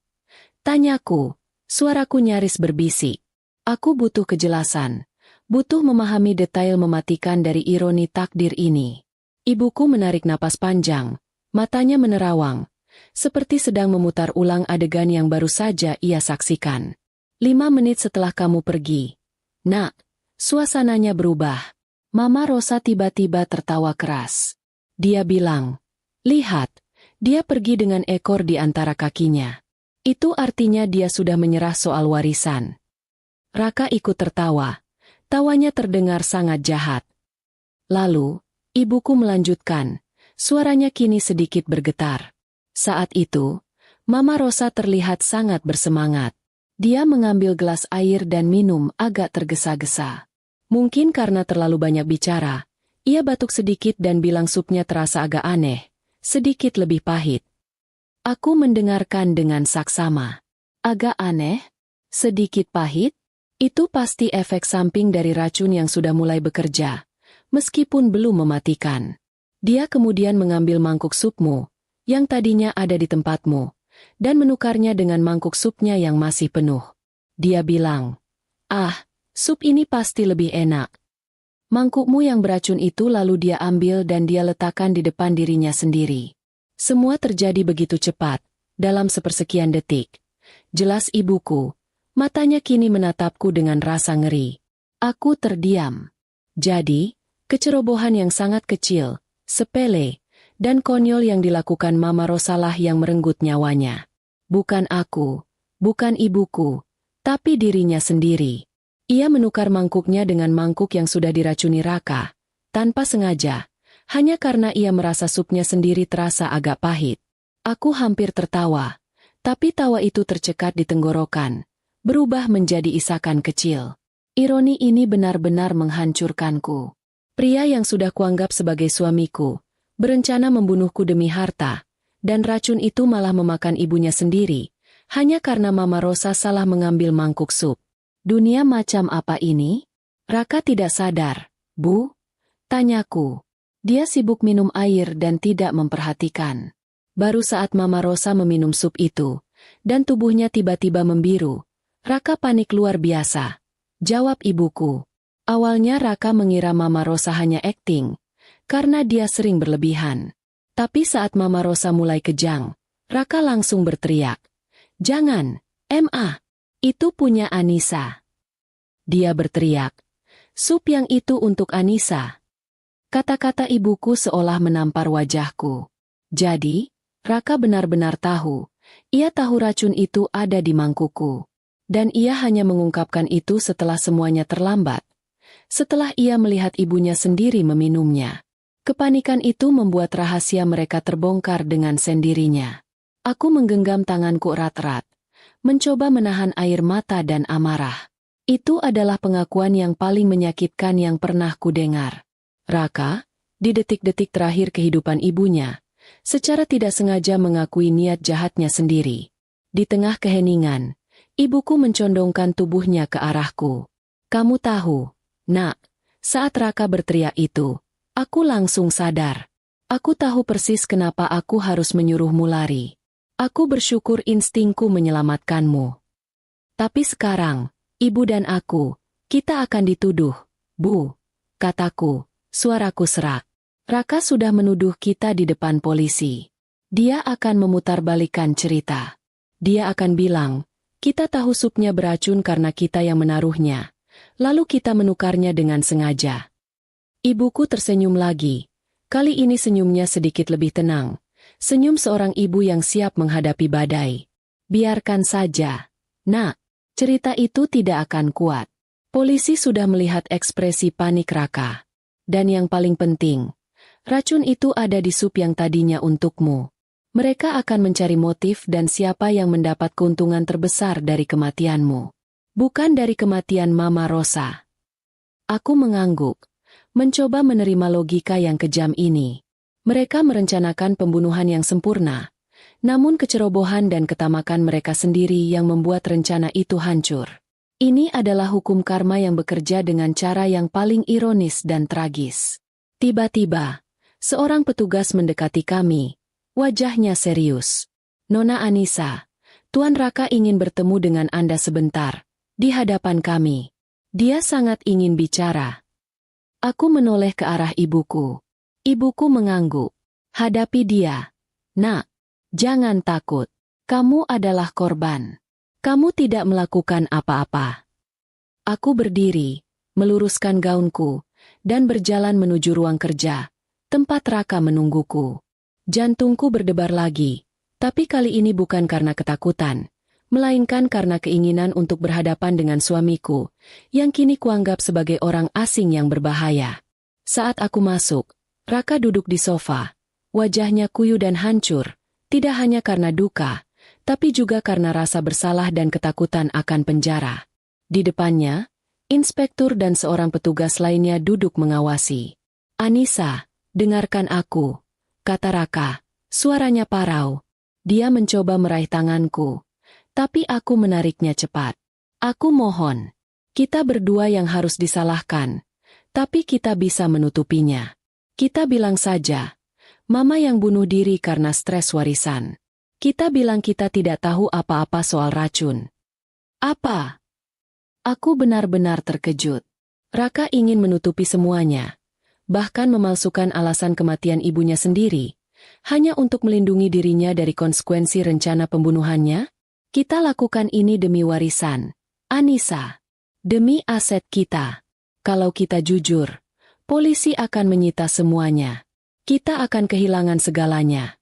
Tanyaku, suaraku nyaris berbisik. Aku butuh kejelasan, butuh memahami detail mematikan dari ironi takdir ini. Ibuku menarik napas panjang, matanya menerawang, seperti sedang memutar ulang adegan yang baru saja ia saksikan. 5 menit setelah kamu pergi, Nak, suasananya berubah. Mama Rosa tiba-tiba tertawa keras. Dia bilang, lihat, dia pergi dengan ekor di antara kakinya. Itu artinya dia sudah menyerah soal warisan. Raka ikut tertawa. Tawanya terdengar sangat jahat. Lalu, ibuku melanjutkan. Suaranya kini sedikit bergetar. Saat itu, Mama Rosa terlihat sangat bersemangat. Dia mengambil gelas air dan minum agak tergesa-gesa. Mungkin karena terlalu banyak bicara, ia batuk sedikit dan bilang supnya terasa agak aneh. Sedikit lebih pahit. Aku mendengarkan dengan saksama. Agak aneh? Sedikit pahit? Itu pasti efek samping dari racun yang sudah mulai bekerja, meskipun belum mematikan. Dia kemudian mengambil mangkuk supmu, yang tadinya ada di tempatmu, dan menukarnya dengan mangkuk supnya yang masih penuh. Dia bilang, sup ini pasti lebih enak. Mangkukmu yang beracun itu lalu dia ambil dan dia letakkan di depan dirinya sendiri. Semua terjadi begitu cepat, dalam sepersekian detik. Jelas ibuku, matanya kini menatapku dengan rasa ngeri. Aku terdiam. Jadi, kecerobohan yang sangat kecil, sepele, dan konyol yang dilakukan Mama Rosa lah yang merenggut nyawanya. Bukan aku, bukan ibuku, tapi dirinya sendiri. Ia menukar mangkuknya dengan mangkuk yang sudah diracuni Raka, tanpa sengaja, hanya karena ia merasa supnya sendiri terasa agak pahit. Aku hampir tertawa, tapi tawa itu tercekat di tenggorokan, berubah menjadi isakan kecil. Ironi ini benar-benar menghancurkanku. Pria yang sudah kuanggap sebagai suamiku, berencana membunuhku demi harta, dan racun itu malah memakan ibunya sendiri, hanya karena Mama Rosa salah mengambil mangkuk sup. Dunia macam apa ini? Raka tidak sadar, Bu? Tanyaku. Dia sibuk minum air dan tidak memperhatikan. Baru saat Mama Rosa meminum sup itu, dan tubuhnya tiba-tiba membiru, Raka panik luar biasa. Jawab ibuku. Awalnya Raka mengira Mama Rosa hanya akting, karena dia sering berlebihan. Tapi saat Mama Rosa mulai kejang, Raka langsung berteriak. Jangan, Ma, itu punya Anissa. Dia berteriak. Sup yang itu untuk Anissa. Kata-kata ibuku seolah menampar wajahku. Jadi, Raka benar-benar tahu. Ia tahu racun itu ada di mangkuku. Dan ia hanya mengungkapkan itu setelah semuanya terlambat. Setelah ia melihat ibunya sendiri meminumnya. Kepanikan itu membuat rahasia mereka terbongkar dengan sendirinya. Aku menggenggam tanganku erat-erat, mencoba menahan air mata dan amarah. Itu adalah pengakuan yang paling menyakitkan yang pernah kudengar. Raka, di detik-detik terakhir kehidupan ibunya, secara tidak sengaja mengakui niat jahatnya sendiri. Di tengah keheningan, ibuku mencondongkan tubuhnya ke arahku. Kamu tahu, Nak, saat Raka berteriak itu, aku langsung sadar. Aku tahu persis kenapa aku harus menyuruhmu lari. Aku bersyukur instingku menyelamatkanmu. Tapi sekarang, ibu dan aku, kita akan dituduh. Bu, kataku, suaraku serak. Raka sudah menuduh kita di depan polisi. Dia akan memutarbalikkan cerita. Dia akan bilang, kita tahu supnya beracun karena kita yang menaruhnya. Lalu kita menukarnya dengan sengaja. Ibuku tersenyum lagi. Kali ini senyumnya sedikit lebih tenang. Senyum seorang ibu yang siap menghadapi badai. Biarkan saja. Nak, cerita itu tidak akan kuat. Polisi sudah melihat ekspresi panik Raka. Dan yang paling penting, racun itu ada di sup yang tadinya untukmu. Mereka akan mencari motif dan siapa yang mendapat keuntungan terbesar dari kematianmu. Bukan dari kematian Mama Rosa. Aku mengangguk. Mencoba menerima logika yang kejam ini. Mereka merencanakan pembunuhan yang sempurna, namun kecerobohan dan ketamakan mereka sendiri yang membuat rencana itu hancur. Ini adalah hukum karma yang bekerja dengan cara yang paling ironis dan tragis. Tiba-tiba, seorang petugas mendekati kami, wajahnya serius. Nona Anissa, Tuan Raka ingin bertemu dengan Anda sebentar, di hadapan kami. Dia sangat ingin bicara. Aku menoleh ke arah ibuku. Ibuku mengangguk. Hadapi dia. Nak, jangan takut. Kamu adalah korban. Kamu tidak melakukan apa-apa. Aku berdiri, meluruskan gaunku, dan berjalan menuju ruang kerja, tempat Raka menungguku. Jantungku berdebar lagi, tapi kali ini bukan karena ketakutan, melainkan karena keinginan untuk berhadapan dengan suamiku, yang kini kuanggap sebagai orang asing yang berbahaya. Saat aku masuk, Raka duduk di sofa. Wajahnya kuyu dan hancur, tidak hanya karena duka, tapi juga karena rasa bersalah dan ketakutan akan penjara. Di depannya, inspektur dan seorang petugas lainnya duduk mengawasi. Anissa, dengarkan aku, kata Raka, suaranya parau. Dia mencoba meraih tanganku. Tapi aku menariknya cepat. Aku mohon. Kita berdua yang harus disalahkan. Tapi kita bisa menutupinya. Kita bilang saja. Mama yang bunuh diri karena stres warisan. Kita bilang kita tidak tahu apa-apa soal racun. Apa? Aku benar-benar terkejut. Raka ingin menutupi semuanya. Bahkan memalsukan alasan kematian ibunya sendiri. Hanya untuk melindungi dirinya dari konsekuensi rencana pembunuhannya. Kita lakukan ini demi warisan, Anissa. Demi aset kita. Kalau kita jujur, polisi akan menyita semuanya. Kita akan kehilangan segalanya.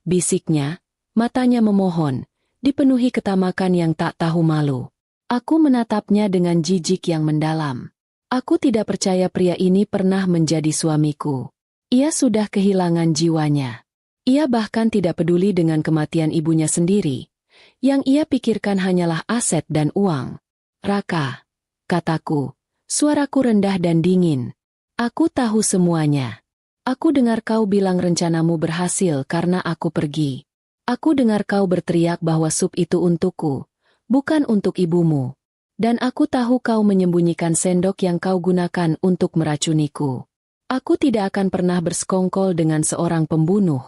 Bisiknya, matanya memohon, dipenuhi ketamakan yang tak tahu malu. Aku menatapnya dengan jijik yang mendalam. Aku tidak percaya pria ini pernah menjadi suamiku. Ia sudah kehilangan jiwanya. Ia bahkan tidak peduli dengan kematian ibunya sendiri. Yang ia pikirkan hanyalah aset dan uang. Raka, kataku, suaraku rendah dan dingin. Aku tahu semuanya. Aku dengar kau bilang rencanamu berhasil karena aku pergi. Aku dengar kau berteriak bahwa sup itu untukku, bukan untuk ibumu. Dan aku tahu kau menyembunyikan sendok yang kau gunakan untuk meracuniku. Aku tidak akan pernah bersekongkol dengan seorang pembunuh.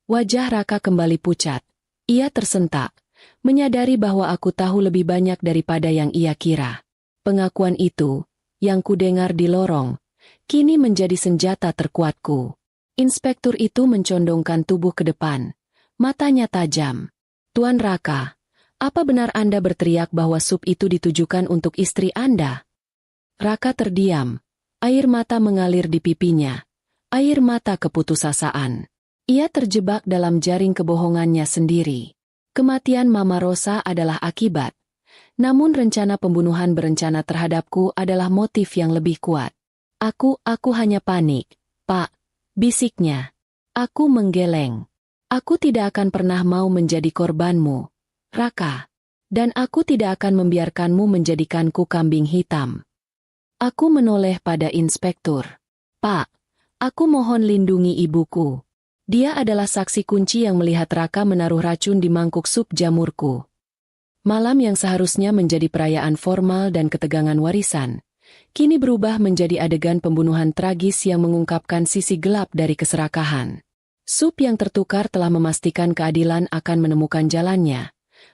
Wajah Raka kembali pucat. Ia tersentak, menyadari bahwa aku tahu lebih banyak daripada yang ia kira. Pengakuan itu, yang kudengar di lorong, kini menjadi senjata terkuatku. Inspektur itu mencondongkan tubuh ke depan. Matanya tajam. Tuan Raka, apa benar Anda berteriak bahwa sup itu ditujukan untuk istri Anda? Raka terdiam. Air mata mengalir di pipinya. Air mata keputusasaan. Ia terjebak dalam jaring kebohongannya sendiri. Kematian Mama Rosa adalah akibat. Namun rencana pembunuhan berencana terhadapku adalah motif yang lebih kuat. Aku hanya panik, Pak, bisiknya. Aku menggeleng. Aku tidak akan pernah mau menjadi korbanmu, Raka. Dan aku tidak akan membiarkanmu menjadikanku kambing hitam. Aku menoleh pada inspektur. Pak, aku mohon lindungi ibuku. Dia adalah saksi kunci yang melihat Raka menaruh racun di mangkuk sup jamurku. Malam yang seharusnya menjadi perayaan formal dan ketegangan warisan, kini berubah menjadi adegan pembunuhan tragis yang mengungkapkan sisi gelap dari keserakahan. Sup yang tertukar telah memastikan keadilan akan menemukan jalannya,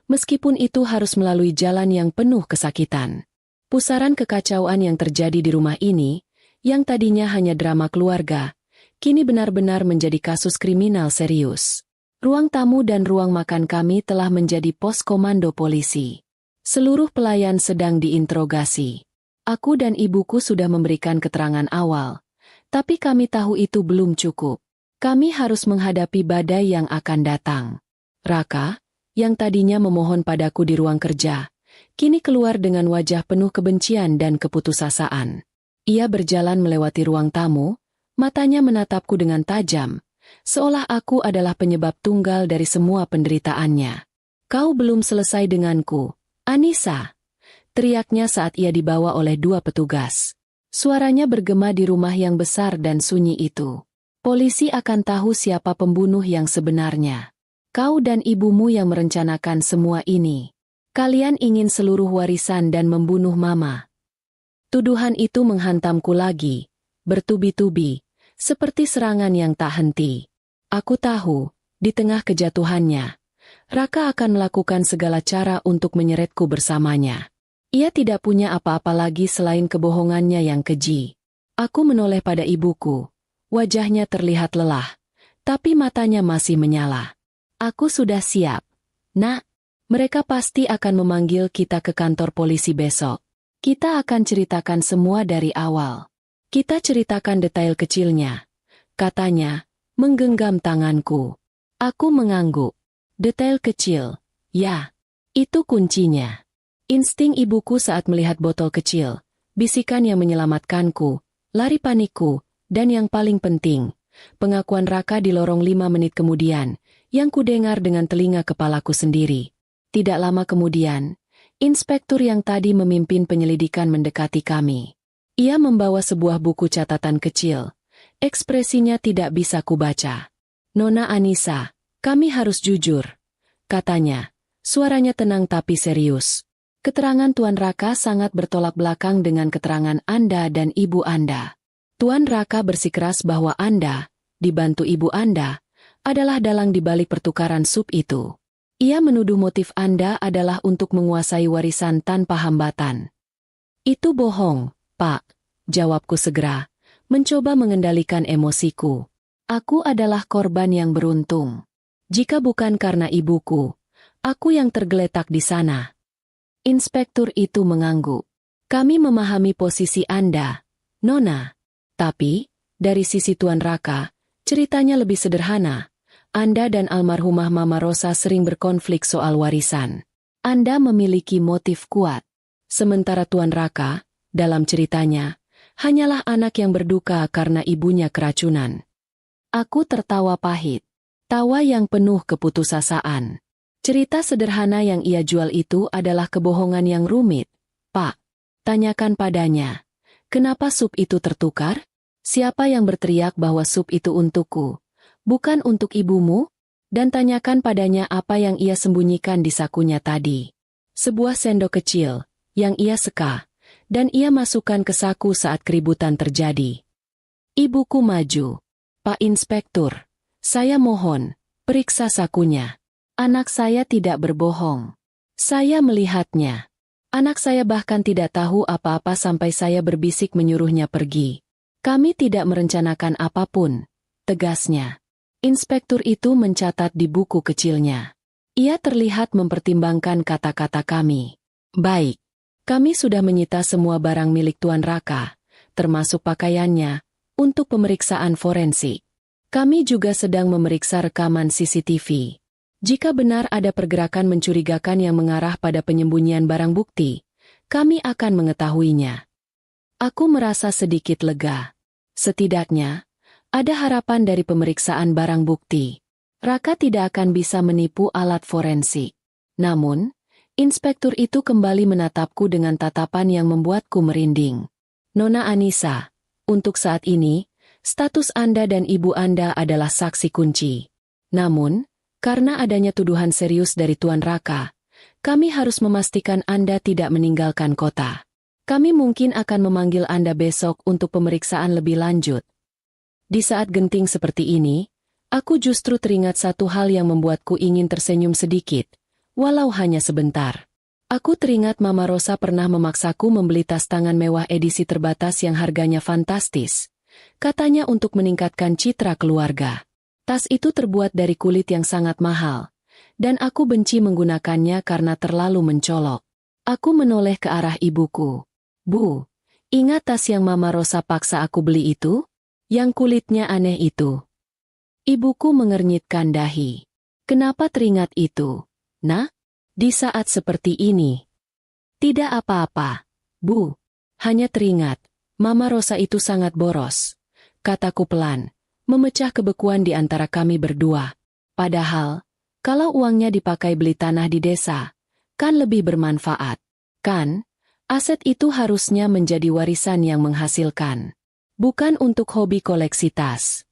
meskipun itu harus melalui jalan yang penuh kesakitan. Pusaran kekacauan yang terjadi di rumah ini, yang tadinya hanya drama keluarga, kini benar-benar menjadi kasus kriminal serius. Ruang tamu dan ruang makan kami telah menjadi pos komando polisi. Seluruh pelayan sedang diinterogasi. Aku dan ibuku sudah memberikan keterangan awal, tapi kami tahu itu belum cukup. Kami harus menghadapi badai yang akan datang. Raka, yang tadinya memohon padaku di ruang kerja, kini keluar dengan wajah penuh kebencian dan keputusasaan. Ia berjalan melewati ruang tamu, matanya menatapku dengan tajam, seolah aku adalah penyebab tunggal dari semua penderitaannya. Kau belum selesai denganku, Anissa, teriaknya saat ia dibawa oleh dua petugas. Suaranya bergema di rumah yang besar dan sunyi itu. Polisi akan tahu siapa pembunuh yang sebenarnya. Kau dan ibumu yang merencanakan semua ini. Kalian ingin seluruh warisan dan membunuh Mama. Tuduhan itu menghantamku lagi, bertubi-tubi, seperti serangan yang tak henti. Aku tahu, di tengah kejatuhannya, Raka akan melakukan segala cara untuk menyeretku bersamanya. Ia tidak punya apa-apa lagi selain kebohongannya yang keji. Aku menoleh pada ibuku. Wajahnya terlihat lelah, tapi matanya masih menyala. Aku sudah siap. Nak, mereka pasti akan memanggil kita ke kantor polisi besok. Kita akan ceritakan semua dari awal. Kita ceritakan detail kecilnya. Katanya, menggenggam tanganku. Aku mengangguk. Detail kecil. Ya, itu kuncinya. Insting ibuku saat melihat botol kecil, bisikan yang menyelamatkanku, lari panikku, dan yang paling penting, pengakuan Raka di lorong 5 menit kemudian, yang kudengar dengan telinga kepalaku sendiri. Tidak lama kemudian, inspektur yang tadi memimpin penyelidikan mendekati kami. Ia membawa sebuah buku catatan kecil. Ekspresinya tidak bisa kubaca. Nona Anissa, kami harus jujur, katanya. Suaranya tenang tapi serius. Keterangan Tuan Raka sangat bertolak belakang dengan keterangan Anda dan ibu Anda. Tuan Raka bersikeras bahwa Anda, dibantu ibu Anda, adalah dalang di balik pertukaran sup itu. Ia menuduh motif Anda adalah untuk menguasai warisan tanpa hambatan. Itu bohong, Pak, jawabku segera, mencoba mengendalikan emosiku. Aku adalah korban yang beruntung. Jika bukan karena ibuku, aku yang tergeletak di sana. Inspektur itu mengangguk. Kami memahami posisi Anda, Nona. Tapi, dari sisi Tuan Raka, Ceritanya lebih sederhana. Anda dan almarhumah Mama Rosa sering berkonflik soal warisan. Anda memiliki motif kuat. Sementara Tuan Raka, dalam ceritanya, hanyalah anak yang berduka karena ibunya keracunan. Aku tertawa pahit. Tawa yang penuh keputusasaan. Cerita sederhana yang ia jual itu adalah kebohongan yang rumit. Pak, tanyakan padanya. Kenapa sup itu tertukar? Siapa yang berteriak bahwa sup itu untukku, bukan untuk ibumu? Dan tanyakan padanya apa yang ia sembunyikan di sakunya tadi. Sebuah sendok kecil, yang ia seka, dan ia masukkan ke saku saat keributan terjadi. Ibuku maju. Pak Inspektur, saya mohon, periksa sakunya. Anak saya tidak berbohong. Saya melihatnya. Anak saya bahkan tidak tahu apa-apa sampai saya berbisik menyuruhnya pergi. Kami tidak merencanakan apapun, tegasnya. Inspektur itu mencatat di buku kecilnya. Ia terlihat mempertimbangkan kata-kata kami. Baik, kami sudah menyita semua barang milik Tuan Raka, termasuk pakaiannya, untuk pemeriksaan forensik. Kami juga sedang memeriksa rekaman CCTV. Jika benar ada pergerakan mencurigakan yang mengarah pada penyembunyian barang bukti, kami akan mengetahuinya. Aku merasa sedikit lega. Setidaknya, ada harapan dari pemeriksaan barang bukti. Raka tidak akan bisa menipu alat forensik. Namun, inspektur itu kembali menatapku dengan tatapan yang membuatku merinding. Nona Anissa, untuk saat ini, status Anda dan ibu Anda adalah saksi kunci. Namun, karena adanya tuduhan serius dari Tuan Raka, kami harus memastikan Anda tidak meninggalkan kota. Kami mungkin akan memanggil Anda besok untuk pemeriksaan lebih lanjut. Di saat genting seperti ini, aku justru teringat satu hal yang membuatku ingin tersenyum sedikit, walau hanya sebentar. Aku teringat Mama Rosa pernah memaksaku membeli tas tangan mewah edisi terbatas yang harganya fantastis. Katanya untuk meningkatkan citra keluarga. Tas itu terbuat dari kulit yang sangat mahal, dan aku benci menggunakannya karena terlalu mencolok. Aku menoleh ke arah ibuku. Bu, ingat tas yang Mama Rosa paksa aku beli itu? Yang kulitnya aneh itu. Ibuku mengernyitkan dahi. Kenapa teringat itu? Nah, di saat seperti ini. Tidak apa-apa, Bu. Hanya teringat, Mama Rosa itu sangat boros. Kataku pelan, memecah kebekuan di antara kami berdua. Padahal, kalau uangnya dipakai beli tanah di desa, kan lebih bermanfaat. Kan? Aset itu harusnya menjadi warisan yang menghasilkan. Bukan untuk hobi koleksi tas.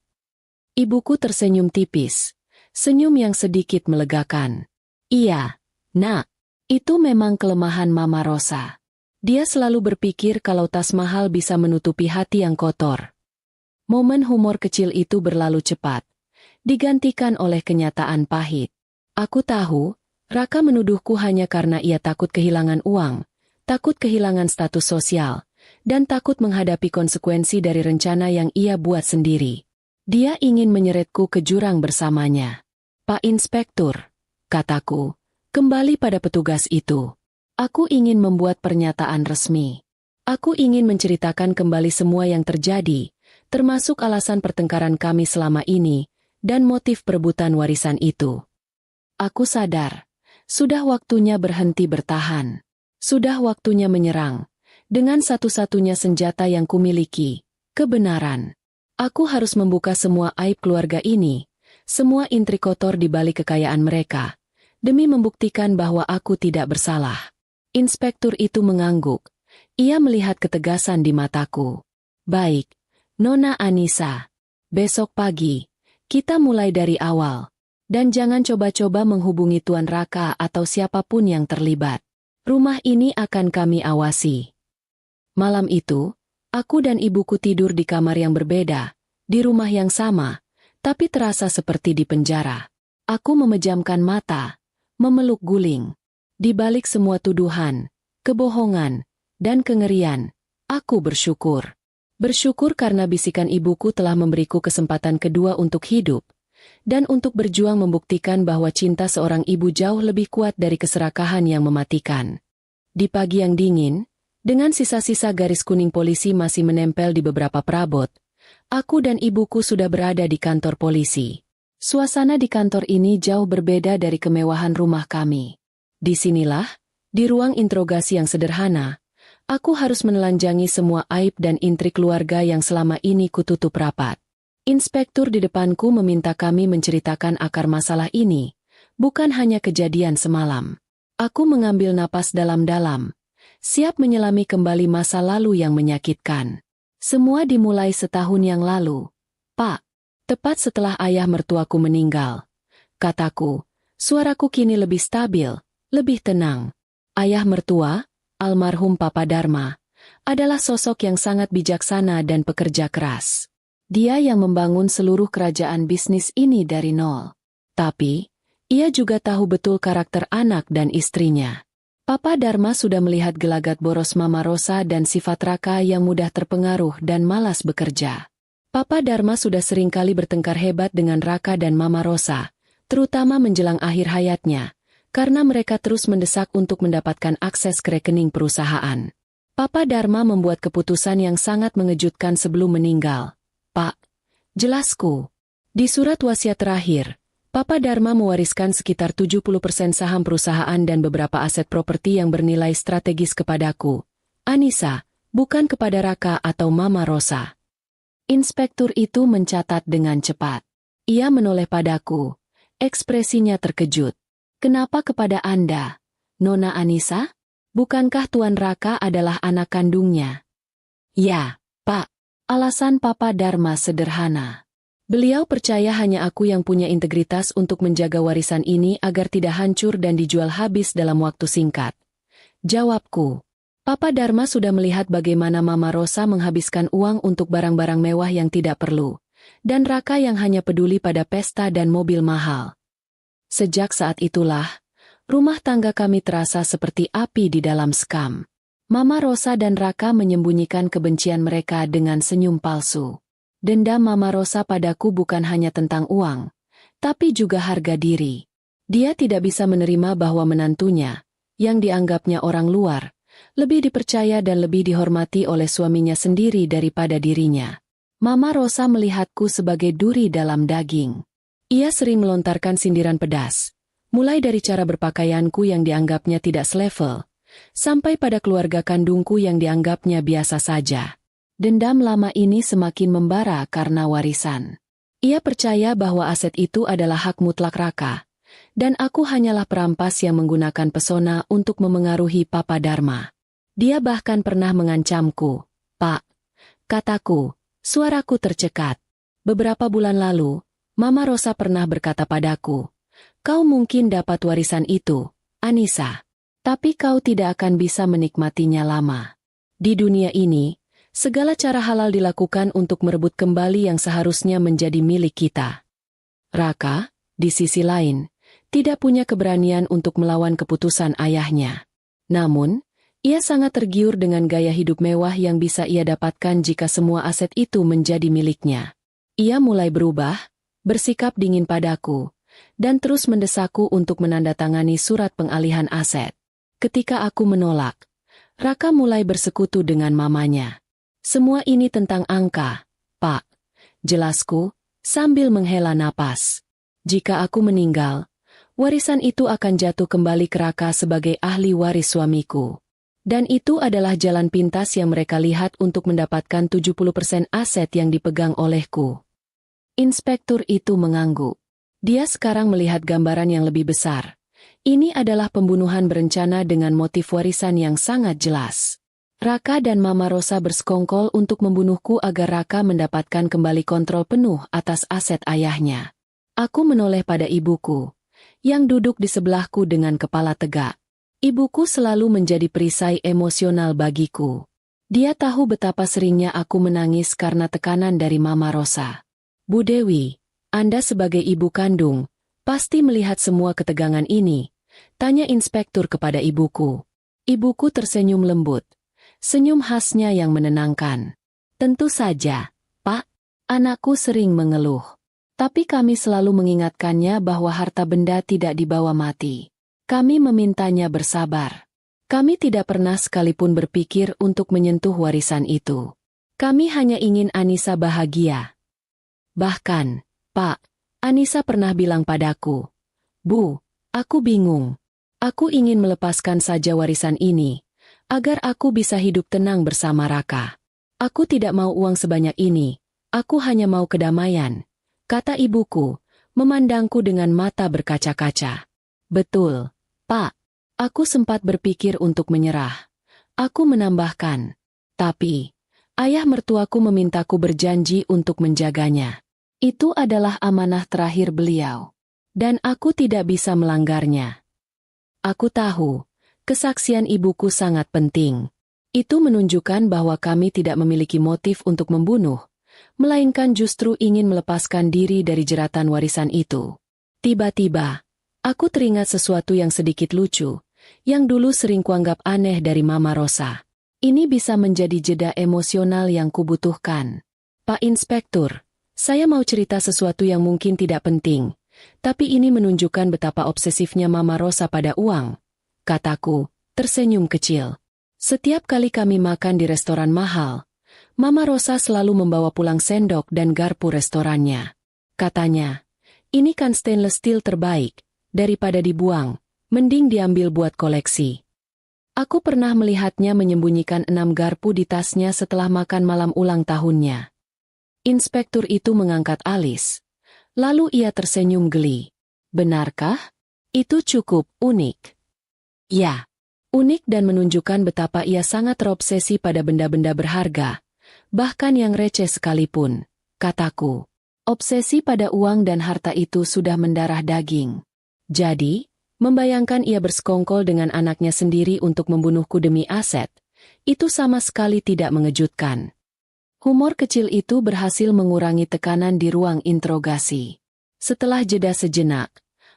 Ibuku tersenyum tipis. Senyum yang sedikit melegakan. Iya, Nak. Itu memang kelemahan Mama Rosa. Dia selalu berpikir kalau tas mahal bisa menutupi hati yang kotor. Momen humor kecil itu berlalu cepat. Digantikan oleh kenyataan pahit. Aku tahu, Raka menuduhku hanya karena ia takut kehilangan uang. Takut kehilangan status sosial, dan takut menghadapi konsekuensi dari rencana yang ia buat sendiri. Dia ingin menyeretku ke jurang bersamanya. Pak Inspektur, kataku, kembali pada petugas itu. Aku ingin membuat pernyataan resmi. Aku ingin menceritakan kembali semua yang terjadi, termasuk alasan pertengkaran kami selama ini, dan motif perebutan warisan itu. Aku sadar, sudah waktunya berhenti bertahan. Sudah waktunya menyerang, dengan satu-satunya senjata yang kumiliki, kebenaran. Aku harus membuka semua aib keluarga ini, semua intrik kotor di balik kekayaan mereka, demi membuktikan bahwa aku tidak bersalah. Inspektur itu mengangguk. Ia melihat ketegasan di mataku. Baik, Nona Anissa. Besok pagi, kita mulai dari awal. Dan jangan coba-coba menghubungi Tuan Raka atau siapapun yang terlibat. Rumah ini akan kami awasi. Malam itu, aku dan ibuku tidur di kamar yang berbeda, di rumah yang sama, tapi terasa seperti di penjara. Aku memejamkan mata, memeluk guling. Di balik semua tuduhan, kebohongan, dan kengerian, aku bersyukur. Bersyukur karena bisikan ibuku telah memberiku kesempatan kedua untuk hidup, dan untuk berjuang membuktikan bahwa cinta seorang ibu jauh lebih kuat dari keserakahan yang mematikan. Di pagi yang dingin, dengan sisa-sisa garis kuning polisi masih menempel di beberapa perabot, Aku dan ibuku sudah berada di kantor polisi. Suasana di kantor ini jauh berbeda dari kemewahan rumah kami. Disinilah, di ruang interogasi yang sederhana, aku harus menelanjangi semua aib dan intrik keluarga yang selama ini kututup rapat. Inspektur di depanku meminta kami menceritakan akar masalah ini, bukan hanya kejadian semalam. Aku mengambil napas dalam-dalam, siap menyelami kembali masa lalu yang menyakitkan. Semua dimulai setahun yang lalu, Pak. Tepat setelah ayah mertuaku meninggal. Kataku, suaraku kini lebih stabil, lebih tenang. Ayah mertua, almarhum Papa Dharma, adalah sosok yang sangat bijaksana dan pekerja keras. Dia yang membangun seluruh kerajaan bisnis ini dari nol. Tapi, ia juga tahu betul karakter anak dan istrinya. Papa Dharma sudah melihat gelagat boros Mama Rosa dan sifat Raka yang mudah terpengaruh dan malas bekerja. Papa Dharma sudah seringkali bertengkar hebat dengan Raka dan Mama Rosa, terutama menjelang akhir hayatnya, karena mereka terus mendesak untuk mendapatkan akses ke rekening perusahaan. Papa Dharma membuat keputusan yang sangat mengejutkan sebelum meninggal. Pak, jelasku. Di surat wasiat terakhir, Papa Dharma mewariskan sekitar 70% saham perusahaan dan beberapa aset properti yang bernilai strategis kepadaku, Anissa, bukan kepada Raka atau Mama Rosa. Inspektur itu mencatat dengan cepat. Ia menoleh padaku, ekspresinya terkejut. Kenapa kepada Anda, Nona Anissa? Bukankah Tuan Raka adalah anak kandungnya? Ya, Pak. Alasan Papa Dharma sederhana. Beliau percaya hanya aku yang punya integritas untuk menjaga warisan ini agar tidak hancur dan dijual habis dalam waktu singkat. Jawabku. Papa Dharma sudah melihat bagaimana Mama Rosa menghabiskan uang untuk barang-barang mewah yang tidak perlu, dan Raka yang hanya peduli pada pesta dan mobil mahal. Sejak saat itulah, rumah tangga kami terasa seperti api di dalam sekam. Mama Rosa dan Raka menyembunyikan kebencian mereka dengan senyum palsu. Dendam Mama Rosa padaku bukan hanya tentang uang, tapi juga harga diri. Dia tidak bisa menerima bahwa menantunya, yang dianggapnya orang luar, lebih dipercaya dan lebih dihormati oleh suaminya sendiri daripada dirinya. Mama Rosa melihatku sebagai duri dalam daging. Ia sering melontarkan sindiran pedas, mulai dari cara berpakaianku yang dianggapnya tidak selevel, sampai pada keluarga kandungku yang dianggapnya biasa saja. Dendam lama ini semakin membara karena warisan. Ia percaya bahwa aset itu adalah hak mutlak Raka, dan aku hanyalah perampas yang menggunakan pesona untuk memengaruhi Papa Dharma. Dia bahkan pernah mengancamku. Pak, kataku, suaraku tercekat. Beberapa bulan lalu, Mama Rosa pernah berkata padaku, kau mungkin dapat warisan itu, Anissa, tapi kau tidak akan bisa menikmatinya lama. Di dunia ini, segala cara halal dilakukan untuk merebut kembali yang seharusnya menjadi milik kita. Raka, di sisi lain, tidak punya keberanian untuk melawan keputusan ayahnya. Namun, ia sangat tergiur dengan gaya hidup mewah yang bisa ia dapatkan jika semua aset itu menjadi miliknya. Ia mulai berubah, bersikap dingin padaku, dan terus mendesakku untuk menandatangani surat pengalihan aset. Ketika aku menolak, Raka mulai bersekutu dengan mamanya. Semua ini tentang angka, Pak. Jelasku, sambil menghela napas. Jika aku meninggal, warisan itu akan jatuh kembali ke Raka sebagai ahli waris suamiku. Dan itu adalah jalan pintas yang mereka lihat untuk mendapatkan 70% aset yang dipegang olehku. Inspektur itu mengangguk. Dia sekarang melihat gambaran yang lebih besar. Ini adalah pembunuhan berencana dengan motif warisan yang sangat jelas. Raka dan Mama Rosa bersekongkol untuk membunuhku agar Raka mendapatkan kembali kontrol penuh atas aset ayahnya. Aku menoleh pada ibuku, yang duduk di sebelahku dengan kepala tegak. Ibuku selalu menjadi perisai emosional bagiku. Dia tahu betapa seringnya aku menangis karena tekanan dari Mama Rosa. Bu Dewi, Anda sebagai ibu kandung, pasti melihat semua ketegangan ini, tanya inspektur kepada ibuku. Ibuku tersenyum lembut. Senyum khasnya yang menenangkan. Tentu saja, Pak, anakku sering mengeluh. Tapi kami selalu mengingatkannya bahwa harta benda tidak dibawa mati. Kami memintanya bersabar. Kami tidak pernah sekalipun berpikir untuk menyentuh warisan itu. Kami hanya ingin Anissa bahagia. Bahkan, Pak, Anissa pernah bilang padaku, Bu, aku bingung. Aku ingin melepaskan saja warisan ini, agar aku bisa hidup tenang bersama Raka. Aku tidak mau uang sebanyak ini, aku hanya mau kedamaian, kata ibuku, memandangku dengan mata berkaca-kaca. Betul, Pak. Aku sempat berpikir untuk menyerah. Aku menambahkan, tapi ayah mertuaku memintaku berjanji untuk menjaganya. Itu adalah amanah terakhir beliau, dan aku tidak bisa melanggarnya. Aku tahu, kesaksian ibuku sangat penting. Itu menunjukkan bahwa kami tidak memiliki motif untuk membunuh, melainkan justru ingin melepaskan diri dari jeratan warisan itu. Tiba-tiba, aku teringat sesuatu yang sedikit lucu, yang dulu sering kuanggap aneh dari Mama Rosa. Ini bisa menjadi jeda emosional yang kubutuhkan. Pak Inspektur, saya mau cerita sesuatu yang mungkin tidak penting, tapi ini menunjukkan betapa obsesifnya Mama Rosa pada uang, kataku, tersenyum kecil. Setiap kali kami makan di restoran mahal, Mama Rosa selalu membawa pulang sendok dan garpu restorannya. Katanya, ini kan stainless steel terbaik, daripada dibuang, mending diambil buat koleksi. Aku pernah melihatnya menyembunyikan 6 garpu di tasnya setelah makan malam ulang tahunnya. Inspektur itu mengangkat alis. Lalu ia tersenyum geli. Benarkah? Itu cukup unik. Ya, unik dan menunjukkan betapa ia sangat terobsesi pada benda-benda berharga, bahkan yang receh sekalipun, kataku. Obsesi pada uang dan harta itu sudah mendarah daging. Jadi, membayangkan ia bersekongkol dengan anaknya sendiri untuk membunuhku demi aset, itu sama sekali tidak mengejutkan. Humor kecil itu berhasil mengurangi tekanan di ruang interogasi. Setelah jeda sejenak,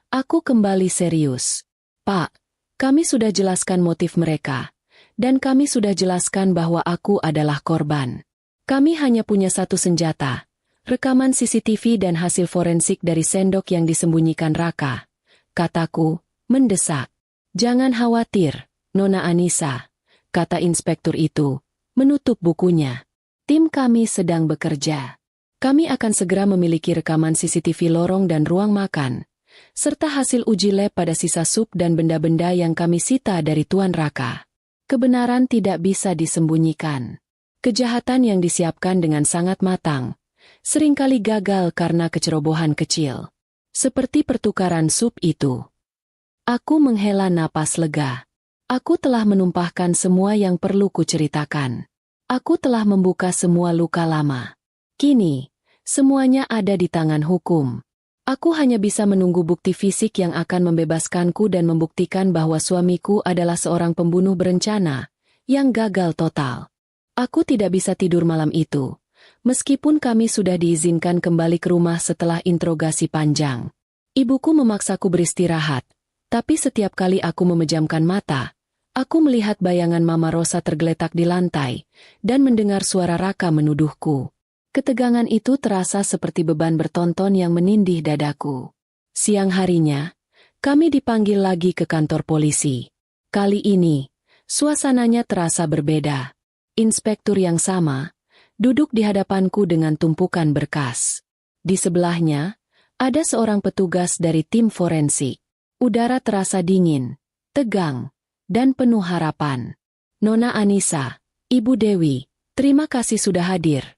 aku kembali serius. Pak, kami sudah jelaskan motif mereka, dan kami sudah jelaskan bahwa aku adalah korban. Kami hanya punya satu senjata, rekaman CCTV dan hasil forensik dari sendok yang disembunyikan Raka, kataku, mendesak. Jangan khawatir, Nona Anissa, kata inspektur itu, menutup bukunya. Tim kami sedang bekerja. Kami akan segera memiliki rekaman CCTV lorong dan ruang makan, serta hasil uji lab pada sisa sup dan benda-benda yang kami sita dari Tuan Raka. Kebenaran tidak bisa disembunyikan. Kejahatan yang disiapkan dengan sangat matang, seringkali gagal karena kecerobohan kecil. Seperti pertukaran sup itu. Aku menghela napas lega. Aku telah menumpahkan semua yang perlu kuceritakan. Aku telah membuka semua luka lama. Kini, semuanya ada di tangan hukum. Aku hanya bisa menunggu bukti fisik yang akan membebaskanku dan membuktikan bahwa suamiku adalah seorang pembunuh berencana, yang gagal total. Aku tidak bisa tidur malam itu, meskipun kami sudah diizinkan kembali ke rumah setelah interogasi panjang. Ibuku memaksaku beristirahat. Tapi setiap kali aku memejamkan mata, aku melihat bayangan Mama Rosa tergeletak di lantai, dan mendengar suara Raka menuduhku. Ketegangan itu terasa seperti beban bertonton yang menindih dadaku. Siang harinya, kami dipanggil lagi ke kantor polisi. Kali ini, suasananya terasa berbeda. Inspektur yang sama, duduk di hadapanku dengan tumpukan berkas. Di sebelahnya, ada seorang petugas dari tim forensik. Udara terasa dingin, tegang, dan penuh harapan. Nona Anissa, Ibu Dewi, terima kasih sudah hadir.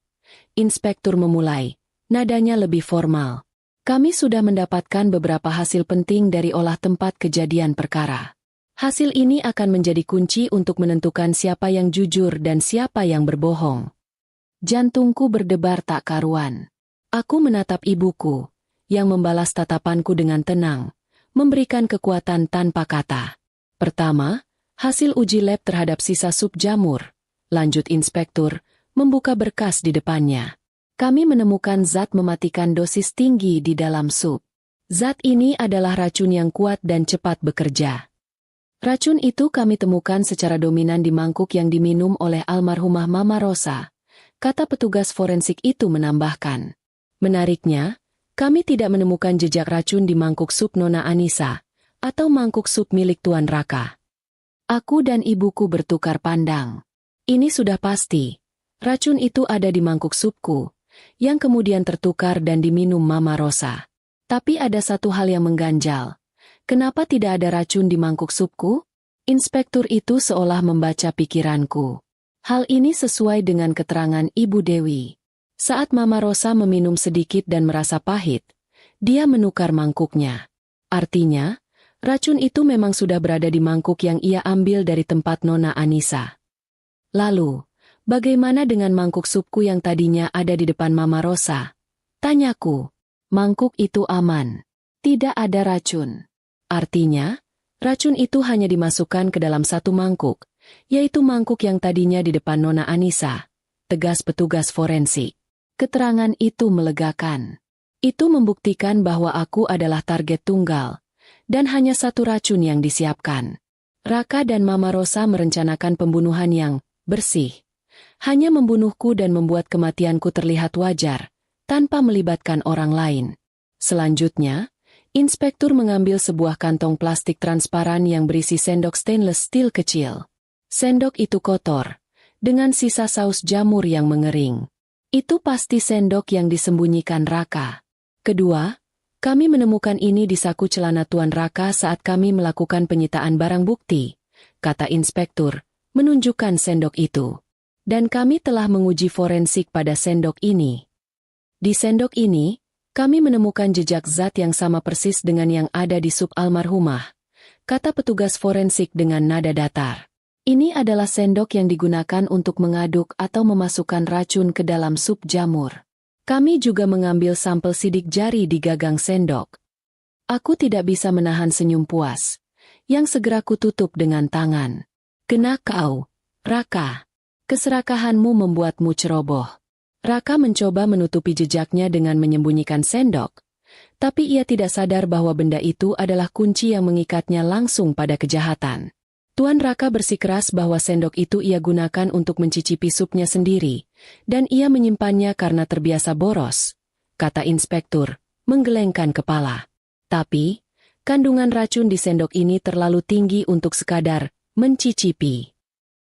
Inspektur memulai, nadanya lebih formal. Kami sudah mendapatkan beberapa hasil penting dari olah tempat kejadian perkara. Hasil ini akan menjadi kunci untuk menentukan siapa yang jujur dan siapa yang berbohong. Jantungku berdebar tak karuan. Aku menatap ibuku, yang membalas tatapanku dengan tenang, memberikan kekuatan tanpa kata. Pertama, hasil uji lab terhadap sisa sup jamur. Lanjut inspektur, membuka berkas di depannya. Kami menemukan zat mematikan dosis tinggi di dalam sup. Zat ini adalah racun yang kuat dan cepat bekerja. Racun itu kami temukan secara dominan di mangkuk yang diminum oleh almarhumah Mama Rosa, kata petugas forensik itu menambahkan. Menariknya, kami tidak menemukan jejak racun di mangkuk sup Nona Anissa, atau mangkuk sup milik Tuan Raka. Aku dan ibuku bertukar pandang. Ini sudah pasti. Racun itu ada di mangkuk supku, yang kemudian tertukar dan diminum Mama Rosa. Tapi ada satu hal yang mengganjal. Kenapa tidak ada racun di mangkuk supku? Inspektur itu seolah membaca pikiranku. Hal ini sesuai dengan keterangan Ibu Dewi. Saat Mama Rosa meminum sedikit dan merasa pahit, dia menukar mangkuknya. Artinya, racun itu memang sudah berada di mangkuk yang ia ambil dari tempat Nona Anissa. Lalu, bagaimana dengan mangkuk supku yang tadinya ada di depan Mama Rosa? Tanyaku. Mangkuk itu aman. Tidak ada racun. Artinya, racun itu hanya dimasukkan ke dalam satu mangkuk, yaitu mangkuk yang tadinya di depan Nona Anissa, tegas petugas forensik. Keterangan itu melegakan. Itu membuktikan bahwa aku adalah target tunggal, dan hanya satu racun yang disiapkan. Raka dan Mama Rosa merencanakan pembunuhan yang bersih. Hanya membunuhku dan membuat kematianku terlihat wajar, tanpa melibatkan orang lain. Selanjutnya, inspektur mengambil sebuah kantong plastik transparan yang berisi sendok stainless steel kecil. Sendok itu kotor, dengan sisa saus jamur yang mengering. Itu pasti sendok yang disembunyikan Raka. Kedua, kami menemukan ini di saku celana Tuan Raka saat kami melakukan penyitaan barang bukti, kata inspektur, menunjukkan sendok itu. Dan kami telah menguji forensik pada sendok ini. Di sendok ini, kami menemukan jejak zat yang sama persis dengan yang ada di sup almarhumah, kata petugas forensik dengan nada datar. Ini adalah sendok yang digunakan untuk mengaduk atau memasukkan racun ke dalam sup jamur. Kami juga mengambil sampel sidik jari di gagang sendok. Aku tidak bisa menahan senyum puas, yang segera kututup dengan tangan. Kena kau, Raka. Keserakahanmu membuatmu ceroboh. Raka mencoba menutupi jejaknya dengan menyembunyikan sendok, tapi ia tidak sadar bahwa benda itu adalah kunci yang mengikatnya langsung pada kejahatan. Tuan Raka bersikeras bahwa sendok itu ia gunakan untuk mencicipi supnya sendiri, dan ia menyimpannya karena terbiasa boros, kata inspektur, menggelengkan kepala. Tapi, kandungan racun di sendok ini terlalu tinggi untuk sekadar mencicipi.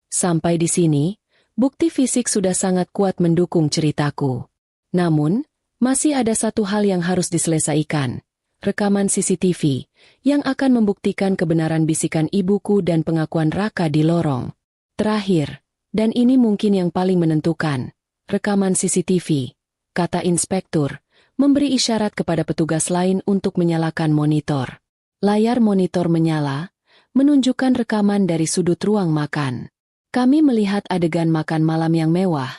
Sampai di sini, bukti fisik sudah sangat kuat mendukung ceritaku. Namun, masih ada satu hal yang harus diselesaikan. Rekaman CCTV, yang akan membuktikan kebenaran bisikan ibuku dan pengakuan Raka di lorong. Terakhir, dan ini mungkin yang paling menentukan, rekaman CCTV, kata inspektur, memberi isyarat kepada petugas lain untuk menyalakan monitor. Layar monitor menyala, menunjukkan rekaman dari sudut ruang makan. Kami melihat adegan makan malam yang mewah,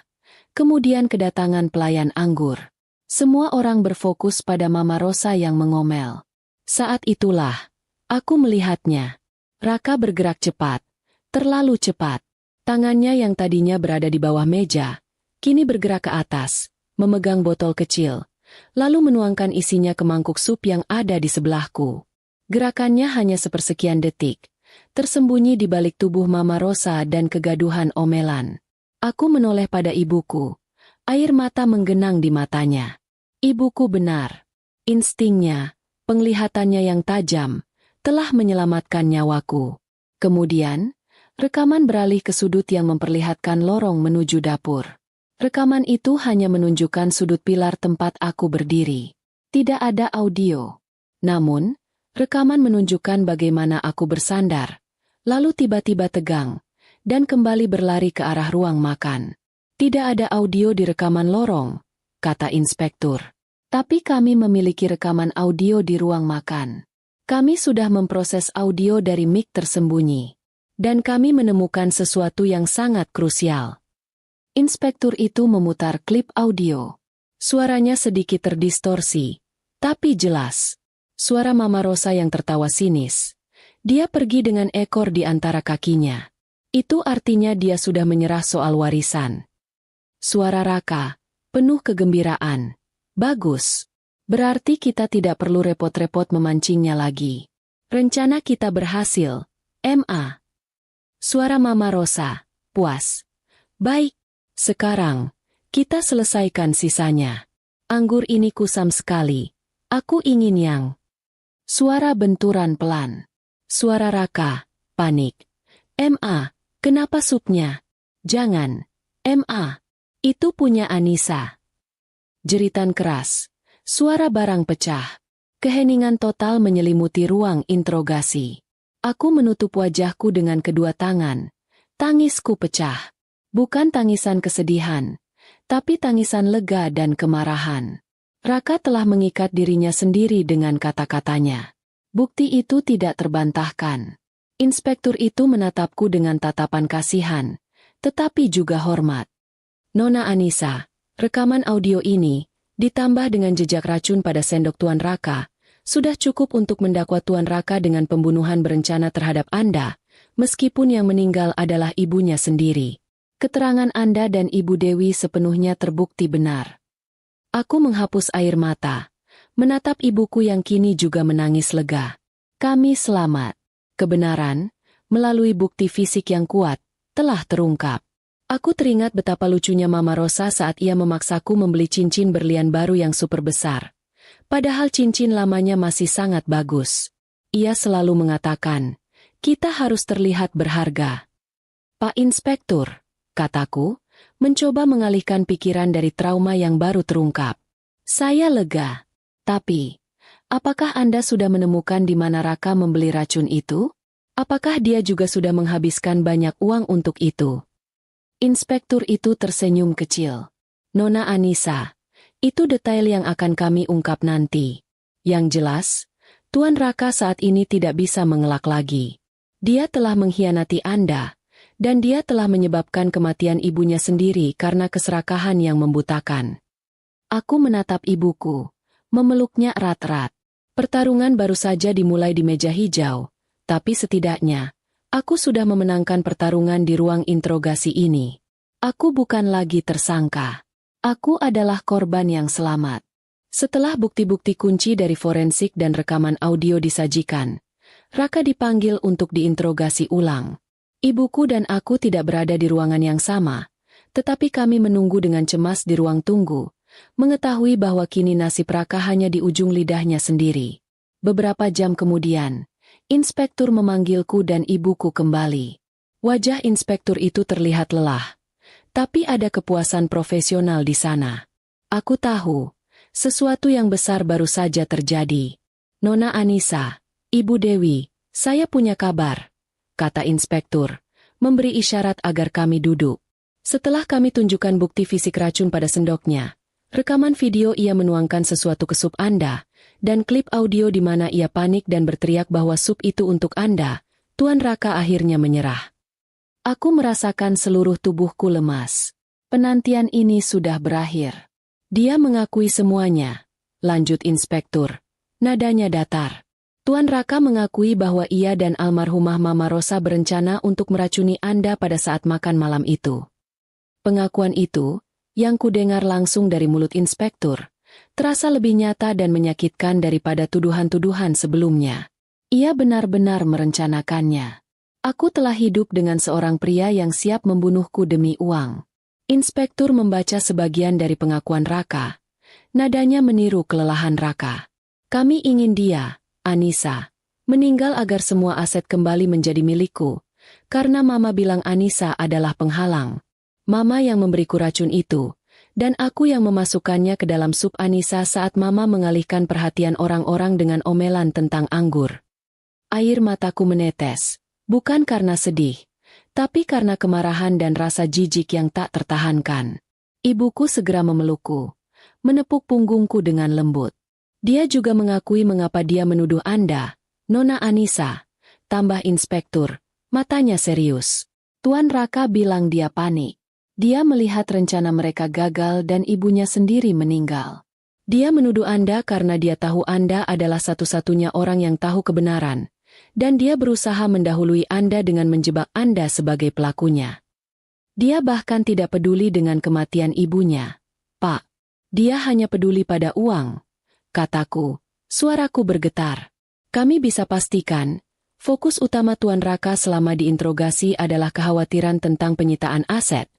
kemudian kedatangan pelayan anggur. Semua orang berfokus pada Mama Rosa yang mengomel. Saat itulah, aku melihatnya. Raka bergerak cepat, terlalu cepat. Tangannya yang tadinya berada di bawah meja, kini bergerak ke atas, memegang botol kecil, lalu menuangkan isinya ke mangkuk sup yang ada di sebelahku. Gerakannya hanya sepersekian detik, tersembunyi di balik tubuh Mama Rosa dan kegaduhan omelan. Aku menoleh pada ibuku. Air mata menggenang di matanya. Ibuku benar. Instingnya, penglihatannya yang tajam, telah menyelamatkan nyawaku. Kemudian, rekaman beralih ke sudut yang memperlihatkan lorong menuju dapur. Rekaman itu hanya menunjukkan sudut pilar tempat aku berdiri. Tidak ada audio. Namun, rekaman menunjukkan bagaimana aku bersandar, lalu tiba-tiba tegang, dan kembali berlari ke arah ruang makan. Tidak ada audio di rekaman lorong, kata inspektur. Tapi kami memiliki rekaman audio di ruang makan. Kami sudah memproses audio dari mic tersembunyi. Dan kami menemukan sesuatu yang sangat krusial. Inspektur itu memutar klip audio. Suaranya sedikit terdistorsi, tapi jelas. Suara Mama Rosa yang tertawa sinis. Dia pergi dengan ekor di antara kakinya. Itu artinya dia sudah menyerah soal warisan. Suara Raka, penuh kegembiraan. Bagus. Berarti kita tidak perlu repot-repot memancingnya lagi. Rencana kita berhasil. MA. Suara Mama Rosa, puas. Baik. Sekarang, kita selesaikan sisanya. Anggur ini kusam sekali. Aku ingin yang. Suara benturan pelan. Suara Raka, panik. MA, kenapa supnya? Jangan. MA. Itu punya Anissa. Jeritan keras. Suara barang pecah. Keheningan total menyelimuti ruang interogasi. Aku menutup wajahku dengan kedua tangan. Tangisku pecah. Bukan tangisan kesedihan, tapi tangisan lega dan kemarahan. Raka telah mengikat dirinya sendiri dengan kata-katanya. Bukti itu tidak terbantahkan. Inspektur itu menatapku dengan tatapan kasihan, tetapi juga hormat. Nona Anissa, rekaman audio ini, ditambah dengan jejak racun pada sendok Tuan Raka, sudah cukup untuk mendakwa Tuan Raka dengan pembunuhan berencana terhadap Anda, meskipun yang meninggal adalah ibunya sendiri. Keterangan Anda dan Ibu Dewi sepenuhnya terbukti benar. Aku menghapus air mata, menatap ibuku yang kini juga menangis lega. Kami selamat. Kebenaran, melalui bukti fisik yang kuat, telah terungkap. Aku teringat betapa lucunya Mama Rosa saat ia memaksaku membeli cincin berlian baru yang super besar. Padahal cincin lamanya masih sangat bagus. Ia selalu mengatakan, kita harus terlihat berharga. Pak Inspektur, kataku, mencoba mengalihkan pikiran dari trauma yang baru terungkap. Saya lega. Tapi, apakah Anda sudah menemukan di mana Raka membeli racun itu? Apakah dia juga sudah menghabiskan banyak uang untuk itu? Inspektur itu tersenyum kecil. Nona Anissa, itu detail yang akan kami ungkap nanti. Yang jelas, Tuan Raka saat ini tidak bisa mengelak lagi. Dia telah mengkhianati Anda, dan dia telah menyebabkan kematian ibunya sendiri karena keserakahan yang membutakan. Aku menatap ibuku, memeluknya erat-erat. Pertarungan baru saja dimulai di meja hijau, tapi setidaknya, aku sudah memenangkan pertarungan di ruang interogasi ini. Aku bukan lagi tersangka. Aku adalah korban yang selamat. Setelah bukti-bukti kunci dari forensik dan rekaman audio disajikan, Raka dipanggil untuk diinterogasi ulang. Ibuku dan aku tidak berada di ruangan yang sama, tetapi kami menunggu dengan cemas di ruang tunggu, mengetahui bahwa kini nasib Raka hanya di ujung lidahnya sendiri. Beberapa jam kemudian, inspektur memanggilku dan ibuku kembali. Wajah inspektur itu terlihat lelah, tapi ada kepuasan profesional di sana. Aku tahu, sesuatu yang besar baru saja terjadi. Nona Anissa, Ibu Dewi, saya punya kabar, kata inspektur, memberi isyarat agar kami duduk. Setelah kami tunjukkan bukti fisik racun pada sendoknya, rekaman video ia menuangkan sesuatu ke sup Anda, dan klip audio di mana ia panik dan berteriak bahwa sup itu untuk Anda, Tuan Raka akhirnya menyerah. Aku merasakan seluruh tubuhku lemas. Penantian ini sudah berakhir. Dia mengakui semuanya, lanjut inspektur. Nadanya datar. Tuan Raka mengakui bahwa ia dan almarhumah Mama Rosa berencana untuk meracuni Anda pada saat makan malam itu. Pengakuan itu, yang kudengar langsung dari mulut inspektur, terasa lebih nyata dan menyakitkan daripada tuduhan-tuduhan sebelumnya. Ia benar-benar merencanakannya. Aku telah hidup dengan seorang pria yang siap membunuhku demi uang. Inspektur membaca sebagian dari pengakuan Raka. Nadanya meniru kelelahan Raka. Kami ingin dia, Anissa, meninggal agar semua aset kembali menjadi milikku, karena Mama bilang Anissa adalah penghalang. Mama yang memberiku racun itu, dan aku yang memasukkannya ke dalam sup Anissa saat Mama mengalihkan perhatian orang-orang dengan omelan tentang anggur. Air mataku menetes, bukan karena sedih, tapi karena kemarahan dan rasa jijik yang tak tertahankan. Ibuku segera memelukku, menepuk punggungku dengan lembut. Dia juga mengakui mengapa dia menuduh Anda, Nona Anissa, tambah inspektur, matanya serius. Tuan Raka bilang dia panik. Dia melihat rencana mereka gagal dan ibunya sendiri meninggal. Dia menuduh Anda karena dia tahu Anda adalah satu-satunya orang yang tahu kebenaran, dan dia berusaha mendahului Anda dengan menjebak Anda sebagai pelakunya. Dia bahkan tidak peduli dengan kematian ibunya. Pak, dia hanya peduli pada uang. Kataku, suaraku bergetar. Kami bisa pastikan, fokus utama Tuan Raka selama diinterogasi adalah kekhawatiran tentang penyitaan aset,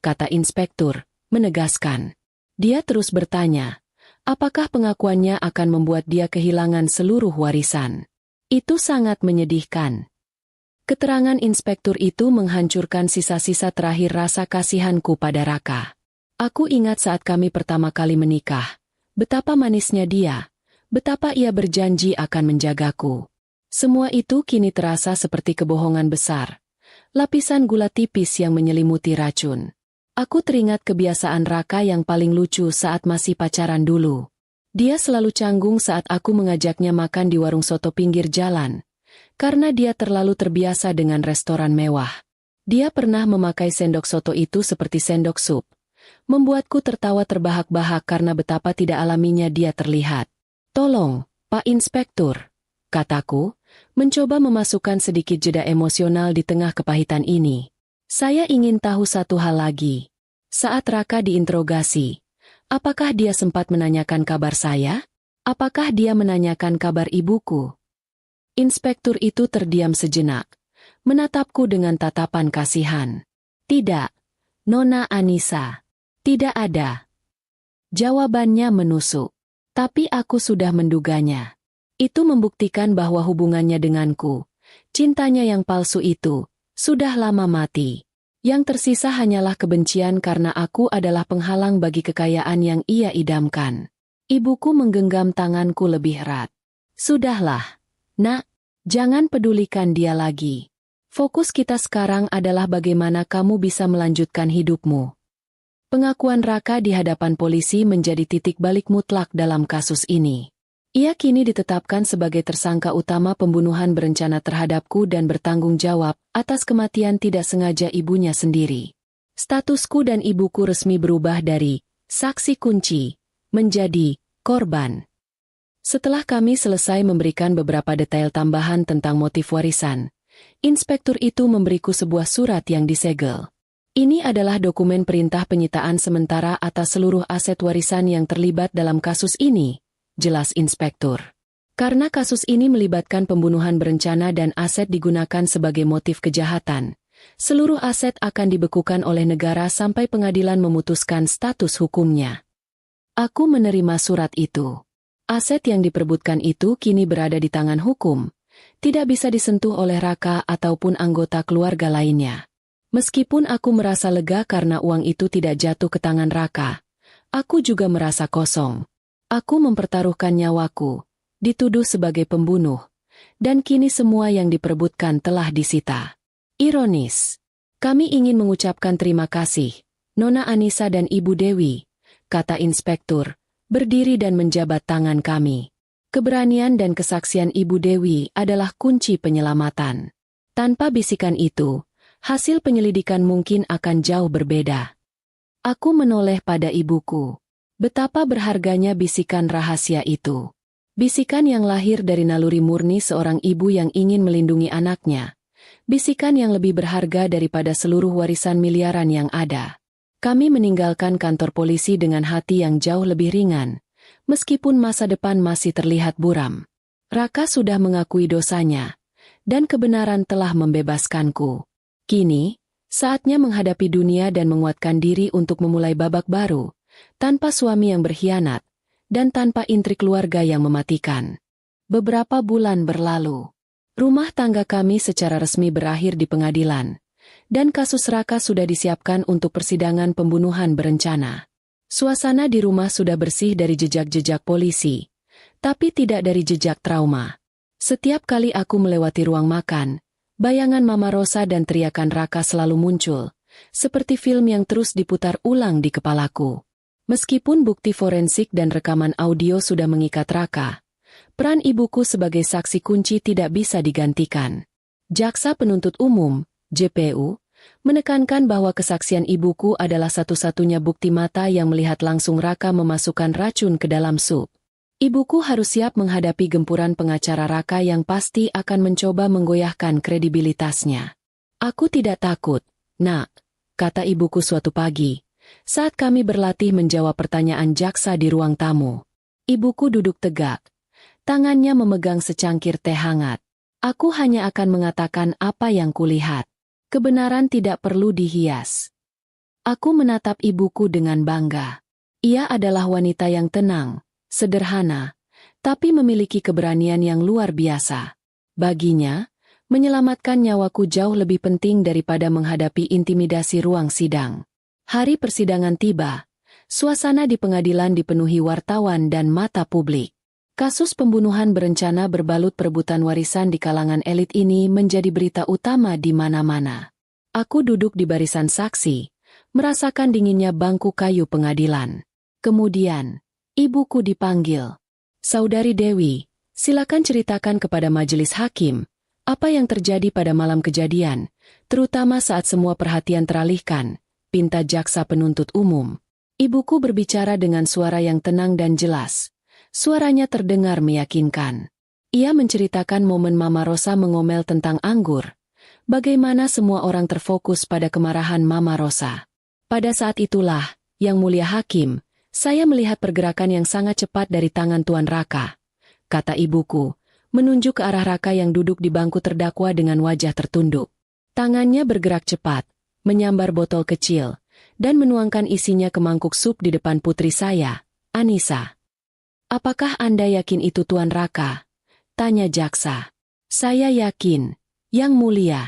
kata inspektur, menegaskan. Dia terus bertanya, apakah pengakuannya akan membuat dia kehilangan seluruh warisan? Itu sangat menyedihkan. Keterangan inspektur itu menghancurkan sisa-sisa terakhir rasa kasihanku pada Raka. Aku ingat saat kami pertama kali menikah. Betapa manisnya dia. Betapa ia berjanji akan menjagaku. Semua itu kini terasa seperti kebohongan besar. Lapisan gula tipis yang menyelimuti racun. Aku teringat kebiasaan Raka yang paling lucu saat masih pacaran dulu. Dia selalu canggung saat aku mengajaknya makan di warung soto pinggir jalan. Karena dia terlalu terbiasa dengan restoran mewah. Dia pernah memakai sendok soto itu seperti sendok sup. Membuatku tertawa terbahak-bahak karena betapa tidak alaminya dia terlihat. "Tolong, Pak Inspektur," kataku, mencoba memasukkan sedikit jeda emosional di tengah kepahitan ini. "Saya ingin tahu satu hal lagi. Saat Raka diinterogasi, apakah dia sempat menanyakan kabar saya? Apakah dia menanyakan kabar ibuku?" Inspektur itu terdiam sejenak, menatapku dengan tatapan kasihan. "Tidak, Nona Anissa. Tidak ada." Jawabannya menusuk. Tapi aku sudah menduganya. Itu membuktikan bahwa hubungannya denganku, cintanya yang palsu itu, sudah lama mati. Yang tersisa hanyalah kebencian karena aku adalah penghalang bagi kekayaan yang ia idamkan. Ibuku menggenggam tanganku lebih erat. "Sudahlah, Nak, jangan pedulikan dia lagi. Fokus kita sekarang adalah bagaimana kamu bisa melanjutkan hidupmu." Pengakuan Raka di hadapan polisi menjadi titik balik mutlak dalam kasus ini. Ia kini ditetapkan sebagai tersangka utama pembunuhan berencana terhadapku dan bertanggung jawab atas kematian tidak sengaja ibunya sendiri. Statusku dan ibuku resmi berubah dari saksi kunci menjadi korban. Setelah kami selesai memberikan beberapa detail tambahan tentang motif warisan, inspektur itu memberiku sebuah surat yang disegel. Ini adalah dokumen perintah penyitaan sementara atas seluruh aset warisan yang terlibat dalam kasus ini, jelas inspektur. Karena kasus ini melibatkan pembunuhan berencana dan aset digunakan sebagai motif kejahatan, seluruh aset akan dibekukan oleh negara sampai pengadilan memutuskan status hukumnya. Aku menerima surat itu. Aset yang diperebutkan itu kini berada di tangan hukum, tidak bisa disentuh oleh Raka ataupun anggota keluarga lainnya. Meskipun aku merasa lega karena uang itu tidak jatuh ke tangan Raka, aku juga merasa kosong. Aku mempertaruhkan nyawaku, dituduh sebagai pembunuh, dan kini semua yang diperebutkan telah disita. Ironis. "Kami ingin mengucapkan terima kasih, Nona Anissa dan Ibu Dewi," kata inspektur, berdiri dan menjabat tangan kami. Keberanian dan kesaksian Ibu Dewi adalah kunci penyelamatan. Tanpa bisikan itu, hasil penyelidikan mungkin akan jauh berbeda. Aku menoleh pada ibuku. Betapa berharganya bisikan rahasia itu. Bisikan yang lahir dari naluri murni seorang ibu yang ingin melindungi anaknya. Bisikan yang lebih berharga daripada seluruh warisan miliaran yang ada. Kami meninggalkan kantor polisi dengan hati yang jauh lebih ringan, meskipun masa depan masih terlihat buram. Raka sudah mengakui dosanya, dan kebenaran telah membebaskanku. Kini, saatnya menghadapi dunia dan menguatkan diri untuk memulai babak baru, tanpa suami yang berkhianat, dan tanpa intrik keluarga yang mematikan. Beberapa bulan berlalu. Rumah tangga kami secara resmi berakhir di pengadilan, dan kasus Raka sudah disiapkan untuk persidangan pembunuhan berencana. Suasana di rumah sudah bersih dari jejak-jejak polisi, tapi tidak dari jejak trauma. Setiap kali aku melewati ruang makan, bayangan Mama Rosa dan teriakan Raka selalu muncul, seperti film yang terus diputar ulang di kepalaku. Meskipun bukti forensik dan rekaman audio sudah mengikat Raka, peran ibuku sebagai saksi kunci tidak bisa digantikan. Jaksa Penuntut Umum, JPU, menekankan bahwa kesaksian ibuku adalah satu-satunya bukti mata yang melihat langsung Raka memasukkan racun ke dalam sup. Ibuku harus siap menghadapi gempuran pengacara Raka yang pasti akan mencoba menggoyahkan kredibilitasnya. "Aku tidak takut, Nak," kata ibuku suatu pagi, saat kami berlatih menjawab pertanyaan jaksa di ruang tamu. Ibuku duduk tegak, tangannya memegang secangkir teh hangat. "Aku hanya akan mengatakan apa yang kulihat. Kebenaran tidak perlu dihias." Aku menatap ibuku dengan bangga. Ia adalah wanita yang tenang, sederhana, tapi memiliki keberanian yang luar biasa. Baginya, menyelamatkan nyawaku jauh lebih penting daripada menghadapi intimidasi ruang sidang. Hari persidangan tiba, Suasana di pengadilan dipenuhi wartawan dan mata publik. Kasus pembunuhan berencana berbalut perebutan warisan di kalangan elit ini menjadi berita utama di mana-mana. Aku duduk di barisan saksi, merasakan dinginnya bangku kayu pengadilan. Kemudian, ibuku dipanggil. Saudari Dewi, silakan ceritakan kepada majelis hakim, apa yang terjadi pada malam kejadian, terutama saat semua perhatian teralihkan, pinta jaksa penuntut umum. Ibuku berbicara dengan suara yang tenang dan jelas. Suaranya terdengar meyakinkan. Ia menceritakan momen Mama Rosa mengomel tentang anggur. Bagaimana semua orang terfokus pada kemarahan Mama Rosa. Pada saat itulah, Yang Mulia Hakim, saya melihat pergerakan yang sangat cepat dari tangan Tuan Raka. Kata ibuku, menunjuk ke arah Raka yang duduk di bangku terdakwa dengan wajah tertunduk. Tangannya bergerak cepat, menyambar botol kecil, dan menuangkan isinya ke mangkuk sup di depan putri saya, Anissa. Apakah Anda yakin itu Tuan Raka? Tanya jaksa. Saya yakin, Yang Mulia.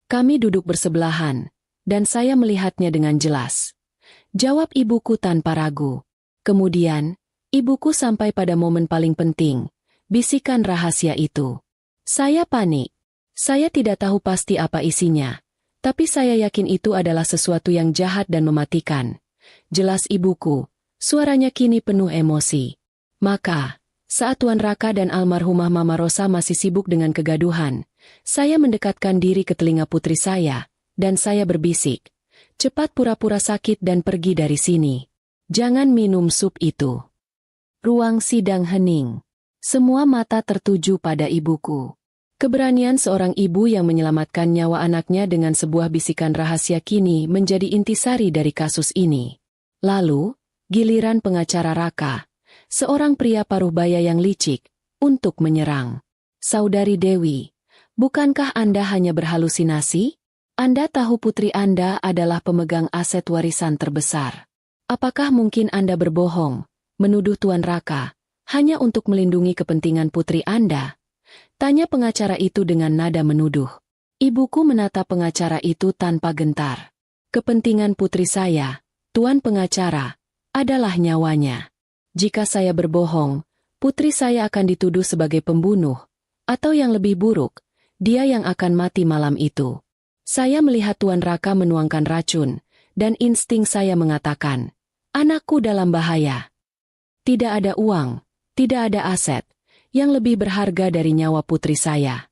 Kami duduk bersebelahan, dan saya melihatnya dengan jelas. Jawab ibuku tanpa ragu. Kemudian, ibuku sampai pada momen paling penting, bisikan rahasia itu. Saya panik. Saya tidak tahu pasti apa isinya. Tapi saya yakin itu adalah sesuatu yang jahat dan mematikan. Jelas ibuku, suaranya kini penuh emosi. Maka, saat Tuan Raka dan almarhumah Mama Rosa masih sibuk dengan kegaduhan, saya mendekatkan diri ke telinga putri saya, dan saya berbisik, cepat pura-pura sakit dan pergi dari sini. Jangan minum sup itu. Ruang sidang hening. Semua mata tertuju pada ibuku. Keberanian seorang ibu yang menyelamatkan nyawa anaknya dengan sebuah bisikan rahasia kini menjadi intisari dari kasus ini. Lalu, giliran pengacara Raka, seorang pria paruh baya yang licik, untuk menyerang. Saudari Dewi, bukankah Anda hanya berhalusinasi? Anda tahu putri Anda adalah pemegang aset warisan terbesar. Apakah mungkin Anda berbohong, menuduh Tuan Raka, hanya untuk melindungi kepentingan putri Anda? Tanya pengacara itu dengan nada menuduh. Ibuku menatap pengacara itu tanpa gentar. Kepentingan putri saya, Tuan pengacara, adalah nyawanya. Jika saya berbohong, putri saya akan dituduh sebagai pembunuh, atau yang lebih buruk, dia yang akan mati malam itu. Saya melihat Tuan Raka menuangkan racun, dan insting saya mengatakan, anakku dalam bahaya. Tidak ada uang, tidak ada aset yang lebih berharga dari nyawa putri saya.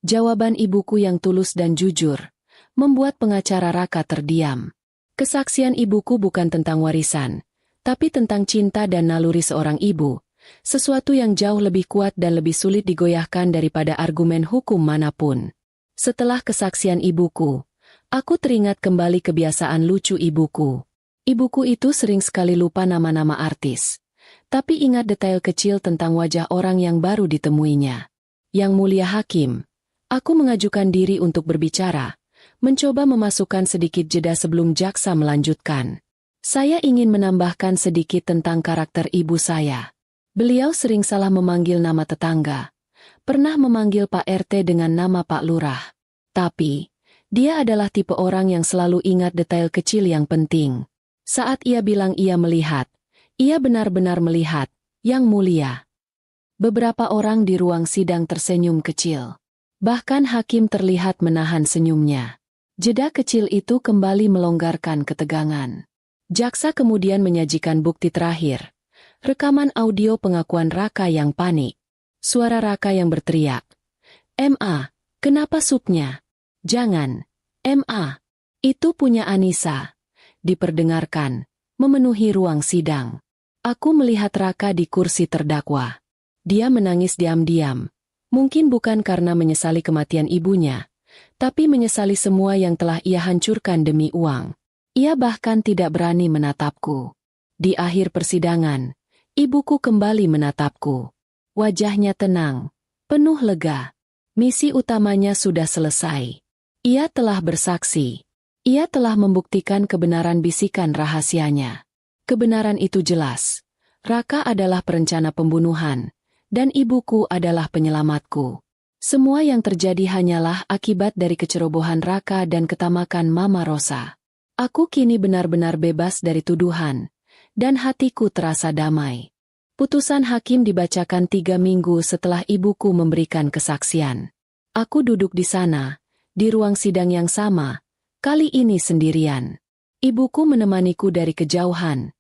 Jawaban ibuku yang tulus dan jujur membuat pengacara Raka terdiam. Kesaksian ibuku bukan tentang warisan, tapi tentang cinta dan naluri seorang ibu, sesuatu yang jauh lebih kuat dan lebih sulit digoyahkan daripada argumen hukum manapun. Setelah kesaksian ibuku, aku teringat kembali kebiasaan lucu ibuku. Ibuku itu sering sekali lupa nama-nama artis. Tapi ingat detail kecil tentang wajah orang yang baru ditemuinya. Yang Mulia Hakim, aku mengajukan diri untuk berbicara, mencoba memasukkan sedikit jeda sebelum jaksa melanjutkan. Saya ingin menambahkan sedikit tentang karakter ibu saya. Beliau sering salah memanggil nama tetangga, pernah memanggil Pak RT dengan nama Pak Lurah. Tapi, dia adalah tipe orang yang selalu ingat detail kecil yang penting. Saat ia bilang ia melihat, ia benar-benar melihat, Yang Mulia. Beberapa orang di ruang sidang tersenyum kecil. Bahkan hakim terlihat menahan senyumnya. Jeda kecil itu kembali melonggarkan ketegangan. Jaksa kemudian menyajikan bukti terakhir. Rekaman audio pengakuan Raka yang panik. Suara Raka yang berteriak. "Ma, kenapa supnya? Jangan. Ma, itu punya Anissa." Diperdengarkan, memenuhi ruang sidang. Aku melihat Raka di kursi terdakwa. Dia menangis diam-diam. Mungkin bukan karena menyesali kematian ibunya, tapi menyesali semua yang telah ia hancurkan demi uang. Ia bahkan tidak berani menatapku. Di akhir persidangan, ibuku kembali menatapku. Wajahnya tenang, penuh lega. Misi utamanya sudah selesai. Ia telah bersaksi. Ia telah membuktikan kebenaran bisikan rahasianya. Kebenaran itu jelas. Raka adalah perencana pembunuhan, dan ibuku adalah penyelamatku. Semua yang terjadi hanyalah akibat dari kecerobohan Raka dan ketamakan Mama Rosa. Aku kini benar-benar bebas dari tuduhan, dan hatiku terasa damai. Putusan hakim dibacakan 3 minggu setelah ibuku memberikan kesaksian. Aku duduk di sana, di ruang sidang yang sama, kali ini sendirian. Ibuku menemaniku dari kejauhan,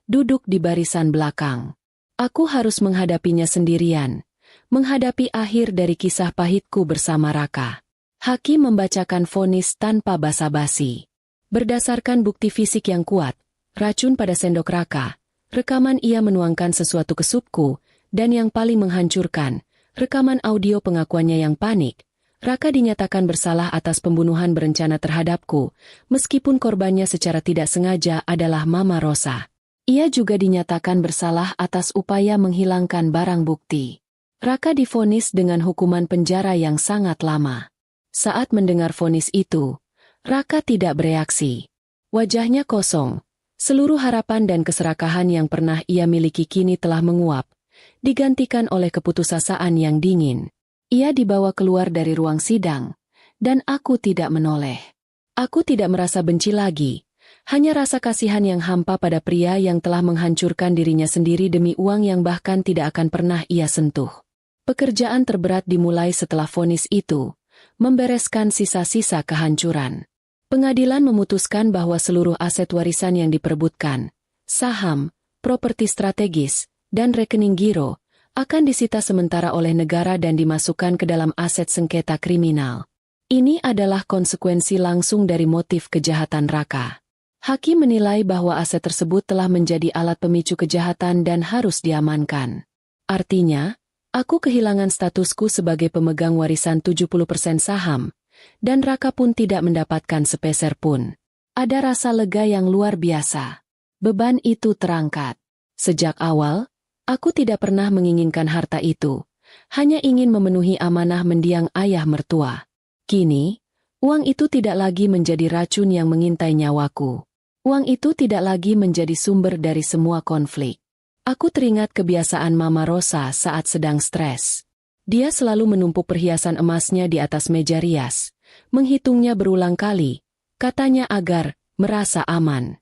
duduk di barisan belakang. Aku harus menghadapinya sendirian, menghadapi akhir dari kisah pahitku bersama Raka. Hakim membacakan vonis tanpa basa-basi. Berdasarkan bukti fisik yang kuat, racun pada sendok Raka, rekaman ia menuangkan sesuatu ke supku, dan yang paling menghancurkan, rekaman audio pengakuannya yang panik, Raka dinyatakan bersalah atas pembunuhan berencana terhadapku, meskipun korbannya secara tidak sengaja adalah Mama Rosa. Ia juga dinyatakan bersalah atas upaya menghilangkan barang bukti. Raka divonis dengan hukuman penjara yang sangat lama. Saat mendengar vonis itu, Raka tidak bereaksi. Wajahnya kosong. Seluruh harapan dan keserakahan yang pernah ia miliki kini telah menguap, digantikan oleh keputusasaan yang dingin. Ia dibawa keluar dari ruang sidang, dan aku tidak menoleh. Aku tidak merasa benci lagi, hanya rasa kasihan yang hampa pada pria yang telah menghancurkan dirinya sendiri demi uang yang bahkan tidak akan pernah ia sentuh. Pekerjaan terberat dimulai setelah vonis itu, membereskan sisa-sisa kehancuran. Pengadilan memutuskan bahwa seluruh aset warisan yang diperebutkan, saham, properti strategis, dan rekening giro, akan disita sementara oleh negara dan dimasukkan ke dalam aset sengketa kriminal. Ini adalah konsekuensi langsung dari motif kejahatan Raka. Hakim menilai bahwa aset tersebut telah menjadi alat pemicu kejahatan dan harus diamankan. Artinya, aku kehilangan statusku sebagai pemegang warisan 70% saham, dan Raka pun tidak mendapatkan sepeser pun. Ada rasa lega yang luar biasa. Beban itu terangkat. Sejak awal, aku tidak pernah menginginkan harta itu, hanya ingin memenuhi amanah mendiang ayah mertua. Kini, uang itu tidak lagi menjadi racun yang mengintai nyawaku. Uang itu tidak lagi menjadi sumber dari semua konflik. Aku teringat kebiasaan Mama Rosa saat sedang stres. Dia selalu menumpuk perhiasan emasnya di atas meja rias, menghitungnya berulang kali, katanya agar merasa aman.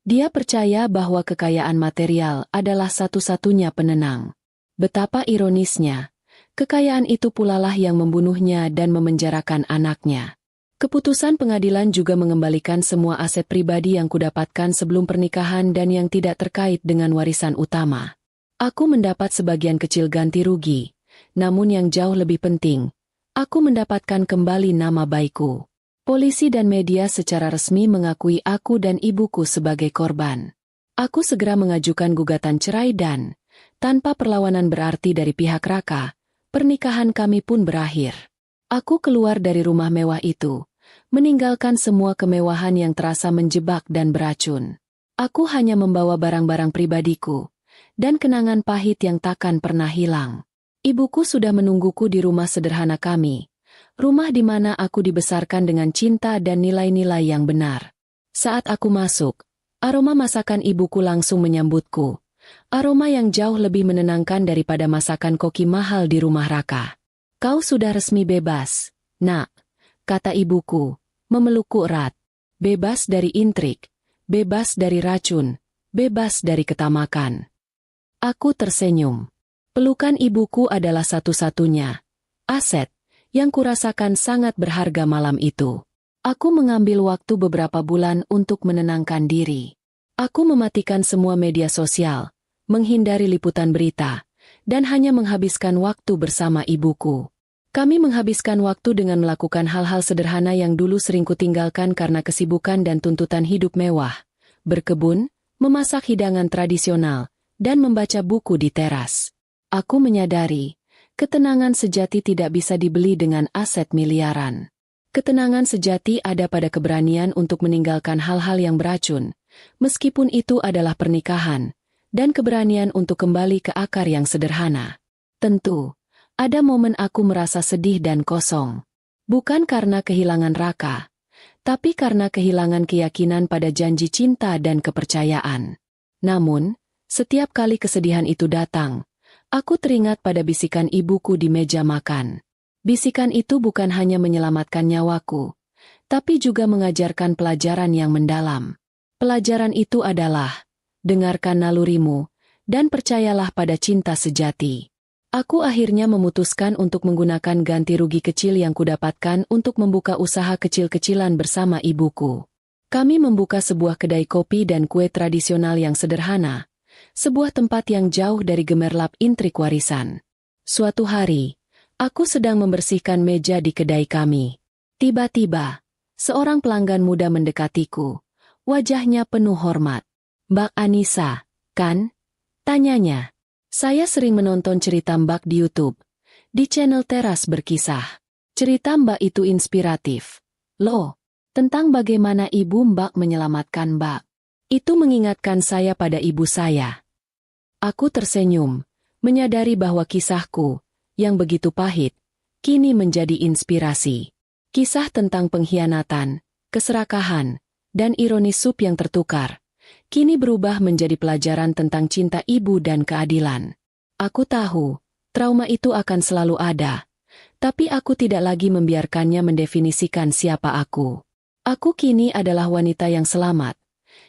Dia percaya bahwa kekayaan material adalah satu-satunya penenang. Betapa ironisnya, kekayaan itu pulalah yang membunuhnya dan memenjarakan anaknya. Keputusan pengadilan juga mengembalikan semua aset pribadi yang kudapatkan sebelum pernikahan dan yang tidak terkait dengan warisan utama. Aku mendapat sebagian kecil ganti rugi, namun yang jauh lebih penting, aku mendapatkan kembali nama baikku. Polisi dan media secara resmi mengakui aku dan ibuku sebagai korban. Aku segera mengajukan gugatan cerai dan, tanpa perlawanan berarti dari pihak Raka, pernikahan kami pun berakhir. Aku keluar dari rumah mewah itu, meninggalkan semua kemewahan yang terasa menjebak dan beracun. Aku hanya membawa barang-barang pribadiku, dan kenangan pahit yang takkan pernah hilang. Ibuku sudah menungguku di rumah sederhana kami. Rumah di mana aku dibesarkan dengan cinta dan nilai-nilai yang benar. Saat aku masuk, aroma masakan ibuku langsung menyambutku. Aroma yang jauh lebih menenangkan daripada masakan koki mahal di rumah Raka. Kau sudah resmi bebas, Nak, kata ibuku, memelukku erat. Bebas dari intrik, bebas dari racun, bebas dari ketamakan. Aku tersenyum. Pelukan ibuku adalah satu-satunya aset yang kurasakan sangat berharga malam itu. Aku mengambil waktu beberapa bulan untuk menenangkan diri. Aku mematikan semua media sosial, menghindari liputan berita, dan hanya menghabiskan waktu bersama ibuku. Kami menghabiskan waktu dengan melakukan hal-hal sederhana yang dulu sering kutinggalkan karena kesibukan dan tuntutan hidup mewah. Berkebun, memasak hidangan tradisional, dan membaca buku di teras. Aku menyadari, ketenangan sejati tidak bisa dibeli dengan aset miliaran. Ketenangan sejati ada pada keberanian untuk meninggalkan hal-hal yang beracun, meskipun itu adalah pernikahan, dan keberanian untuk kembali ke akar yang sederhana. Tentu, ada momen aku merasa sedih dan kosong. Bukan karena kehilangan Raka, tapi karena kehilangan keyakinan pada janji cinta dan kepercayaan. Namun, setiap kali kesedihan itu datang, aku teringat pada bisikan ibuku di meja makan. Bisikan itu bukan hanya menyelamatkan nyawaku, tapi juga mengajarkan pelajaran yang mendalam. Pelajaran itu adalah, dengarkan nalurimu, dan percayalah pada cinta sejati. Aku akhirnya memutuskan untuk menggunakan ganti rugi kecil yang kudapatkan untuk membuka usaha kecil-kecilan bersama ibuku. Kami membuka sebuah kedai kopi dan kue tradisional yang sederhana, sebuah tempat yang jauh dari gemerlap intrik warisan. Suatu hari, aku sedang membersihkan meja di kedai kami. Tiba-tiba, seorang pelanggan muda mendekatiku. Wajahnya penuh hormat. "Mbak Anissa, kan?" tanyanya. "Saya sering menonton cerita Mbak di YouTube, di channel Teras Berkisah. Cerita Mbak itu inspiratif. Loh, tentang bagaimana ibu Mbak menyelamatkan Mbak. Itu mengingatkan saya pada ibu saya." Aku tersenyum, menyadari bahwa kisahku, yang begitu pahit, kini menjadi inspirasi. Kisah tentang pengkhianatan, keserakahan, dan ironis sup yang tertukar, kini berubah menjadi pelajaran tentang cinta ibu dan keadilan. Aku tahu, trauma itu akan selalu ada, tapi aku tidak lagi membiarkannya mendefinisikan siapa aku. Aku kini adalah wanita yang selamat,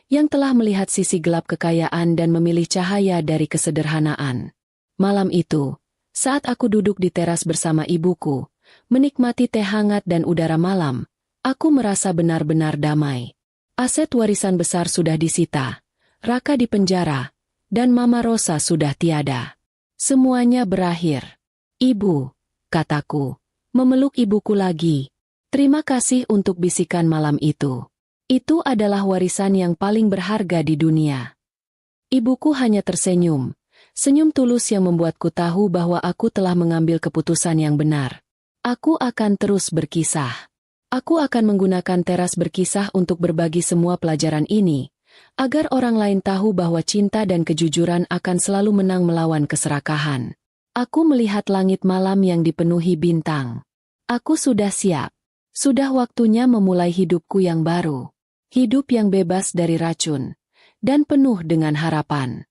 yang telah melihat sisi gelap kekayaan dan memilih cahaya dari kesederhanaan. Malam itu, saat aku duduk di teras bersama ibuku, menikmati teh hangat dan udara malam, aku merasa benar-benar damai. Aset warisan besar sudah disita, Raka dipenjara, dan Mama Rosa sudah tiada. Semuanya berakhir. "Ibu," kataku, memeluk ibuku lagi. "Terima kasih untuk bisikan malam itu. Itu adalah warisan yang paling berharga di dunia." Ibuku hanya tersenyum, senyum tulus yang membuatku tahu bahwa aku telah mengambil keputusan yang benar. Aku akan terus berkisah. Aku akan menggunakan Teras Berkisah untuk berbagi semua pelajaran ini, agar orang lain tahu bahwa cinta dan kejujuran akan selalu menang melawan keserakahan. Aku melihat langit malam yang dipenuhi bintang. Aku sudah siap. Sudah waktunya memulai hidupku yang baru. Hidup yang bebas dari racun, dan penuh dengan harapan.